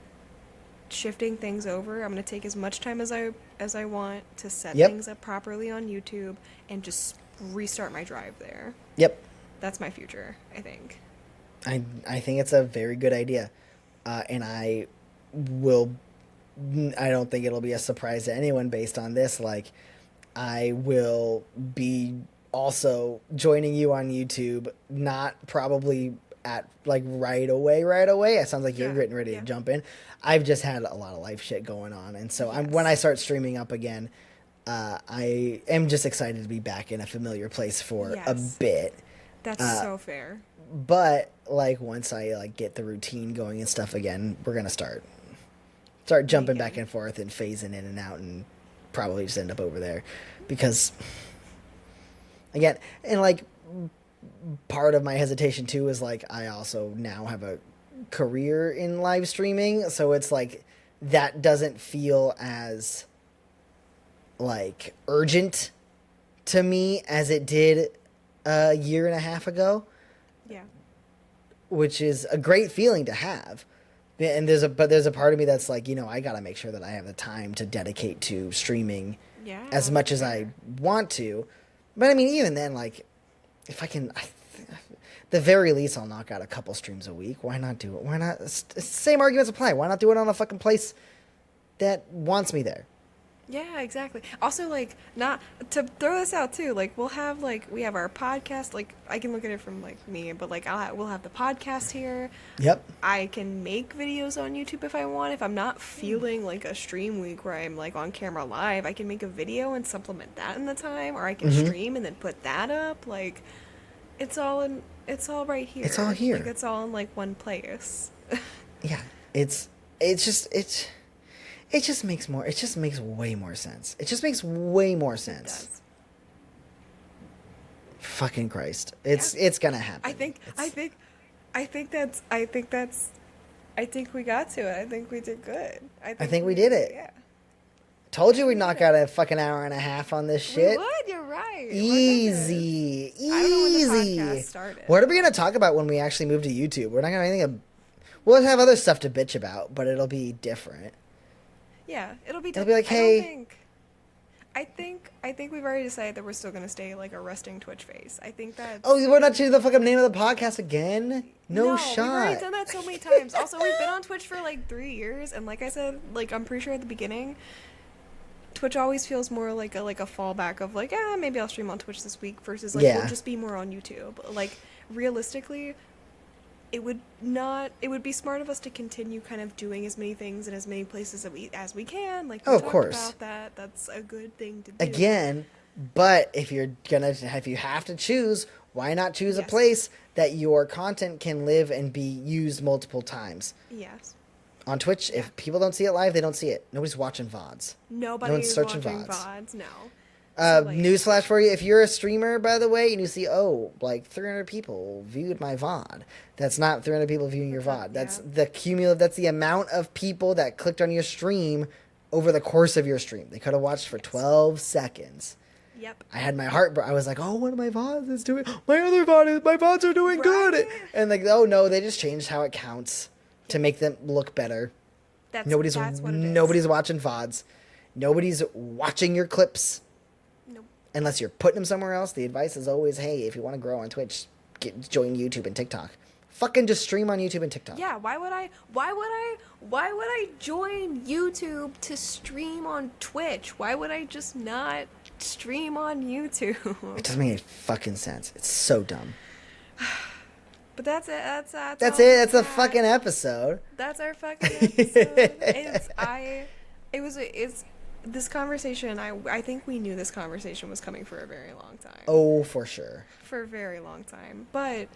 shifting things over, I'm going to take as much time as I want to set Yep. things up properly on YouTube and just restart my drive there. Yep. That's my future, I think. I think it's a very good idea, and I don't think it'll be a surprise to anyone based on this. Like, I will be also joining you on YouTube, not probably at like right away. It sounds like you're Yeah, getting ready yeah. to jump in. I've just had a lot of life shit going on, and so Yes. when I start streaming up again, I am just excited to be back in a familiar place for a Yes. bit. That's so fair. But like once I like get the routine going and stuff again, we're gonna start jumping back Making- and forth and phasing in and out and probably just end up over there because, again, and like part of my hesitation too is like I also now have a career in live streaming, so it's like that doesn't feel as like urgent to me as it did a year and a half ago. Yeah. Which is a great feeling to have. And there's a part of me that's like, you know, I gotta make sure that I have the time to dedicate to streaming as much as I want to. But I mean, even then, like, if I can, the very least, I'll knock out a couple streams a week. Why not do it? Why not? Same arguments apply. Why not do it on a fucking place that wants me there? Yeah, exactly. Also, like, not to throw this out too. Like, we have our podcast. Like, I can look at it from like me, but like, we'll have the podcast here. Yep. I can make videos on YouTube if I want. If I'm not feeling like a stream week where I'm like on camera live, I can make a video and supplement that in the time, or I can stream and then put that up. Like, it's all right here. It's all here. Like, it's all in like one place. Yeah, it just makes way more sense. It just makes way more sense. It does. Fucking Christ. It's gonna happen. I think we got to it. I think we did good. I think we did it. Yeah. Told you we'd knock out a fucking hour and a half on this shit. We would, you're right. Easy. I don't know when the podcast started. What are we gonna talk about when we actually move to YouTube? We're not gonna have anything. We'll have other stuff to bitch about, but it'll be different. Yeah, it'll be like, hey. I think we've already decided that we're still gonna stay like a resting Twitch face. I think that. Oh, we're not changing the fucking name of the podcast again? No shot. We've already done that so many times. Also, we've been on Twitch for like 3 years, and like I said, like I'm pretty sure at the beginning, Twitch always feels more like a fallback of like, maybe I'll stream on Twitch this week versus like we'll just be more on YouTube. Like realistically, it would be smart of us to continue kind of doing as many things in as many places as we can. Like we talked about that. That's a good thing to do. Again, but if you have to choose, why not choose a place that your content can live and be used multiple times? Yes. On Twitch, if people don't see it live, they don't see it. Nobody's watching VODs. No one's searching watching VODs. No. Newsflash for you, if you're a streamer, by the way, and you see, like 300 people viewed my VOD, that's not 300 people viewing your VOD. That's the cumulative, that's the amount of people that clicked on your stream over the course of your stream. They could have watched for 12 seconds. Yep. I had my heart, I was like, one of my VODs is doing, my VODs are doing good. And like, oh no, they just changed how it counts to make them look better. That's what it is. Nobody's watching VODs. Nobody's watching your clips. Unless you're putting them somewhere else. The advice is always, hey, if you want to grow on Twitch, join YouTube and TikTok. Fucking just stream on YouTube and TikTok. Yeah, why would I join YouTube to stream on Twitch? Why would I just not stream on YouTube? It doesn't make any fucking sense. It's so dumb. But that's it. That's it. That's the fucking episode. That's our fucking episode. This conversation, I think we knew this conversation was coming for a very long time. Oh, for sure. For a very long time. But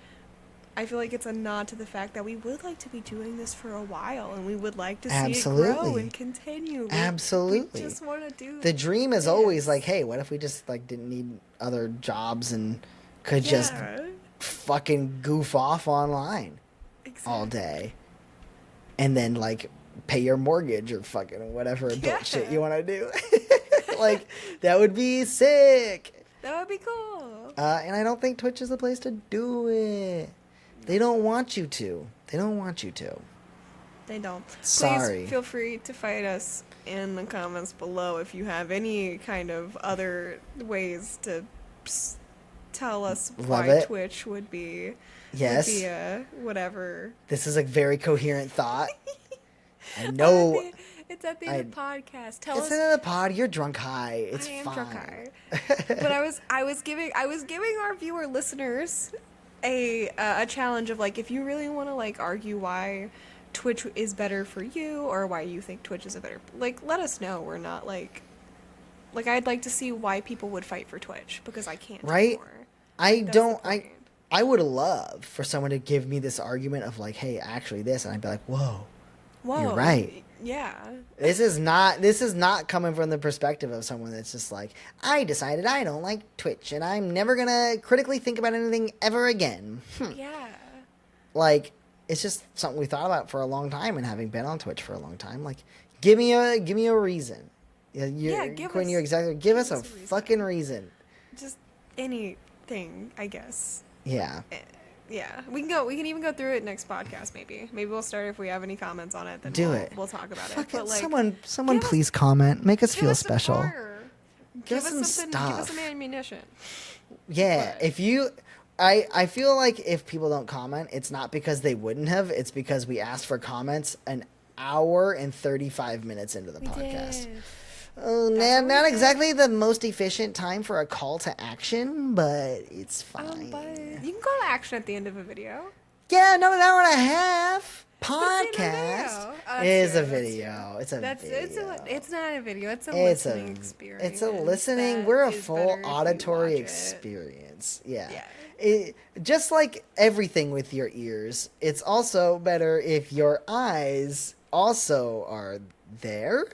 I feel like it's a nod to the fact that we would like to be doing this for a while, and we would like to see it grow and continue. Absolutely. We just want to do the dream is always like, hey, what if we just like didn't need other jobs and could just fucking goof off online all day. And then like pay your mortgage or fucking whatever adult shit you want to do. Like, that would be sick. That would be cool. And I don't think Twitch is the place to do it. They don't want you to. They don't. Sorry. Please feel free to fight us in the comments below if you have any kind of other ways to tell us why Twitch would be whatever. This is a very coherent thought. I know. It's at the end of the podcast. It's at the end of the pod. You're drunk high. It's fine. I am drunk high. But I was giving our listeners a challenge of like, if you really want to like argue why Twitch is better for you or why you think Twitch is a better, like, let us know. We're not like I'd like to see why people would fight for Twitch because I can't anymore. I would love for someone to give me this argument of like, hey, actually this, and I'd be like, whoa, you're right. Yeah. This is not coming from the perspective of someone that's just like, I decided I don't like Twitch and I'm never gonna critically think about anything ever again. Yeah. Like, it's just something we thought about for a long time, and having been on Twitch for a long time, like, give me a reason. Quinn, you're exactly. Give us a fucking reason. Just anything, I guess. Yeah. Yeah, we can even go through it next podcast. Maybe we'll start if we have any comments on it. Then we'll talk about it. But like, someone please comment. Make us feel special. Give us some something. stuff. Give us some ammunition. Yeah, But- if you, I feel like if people don't comment, it's not because they wouldn't have. It's because we asked for comments an hour and 35 minutes into the podcast. Did. Oh, not exactly the most efficient time for a call to action, but it's fine. But you can call to action at the end of a video. Yeah, not an hour and a half. But it's in a Podcast video. is That's a true, video. It's a video. It's not a video. It's a It's listening experience. It's a listening. that We're a is full better if you auditory watch it. experience. Yeah. Yeah. Just like everything with your ears, it's also better if your eyes also are there.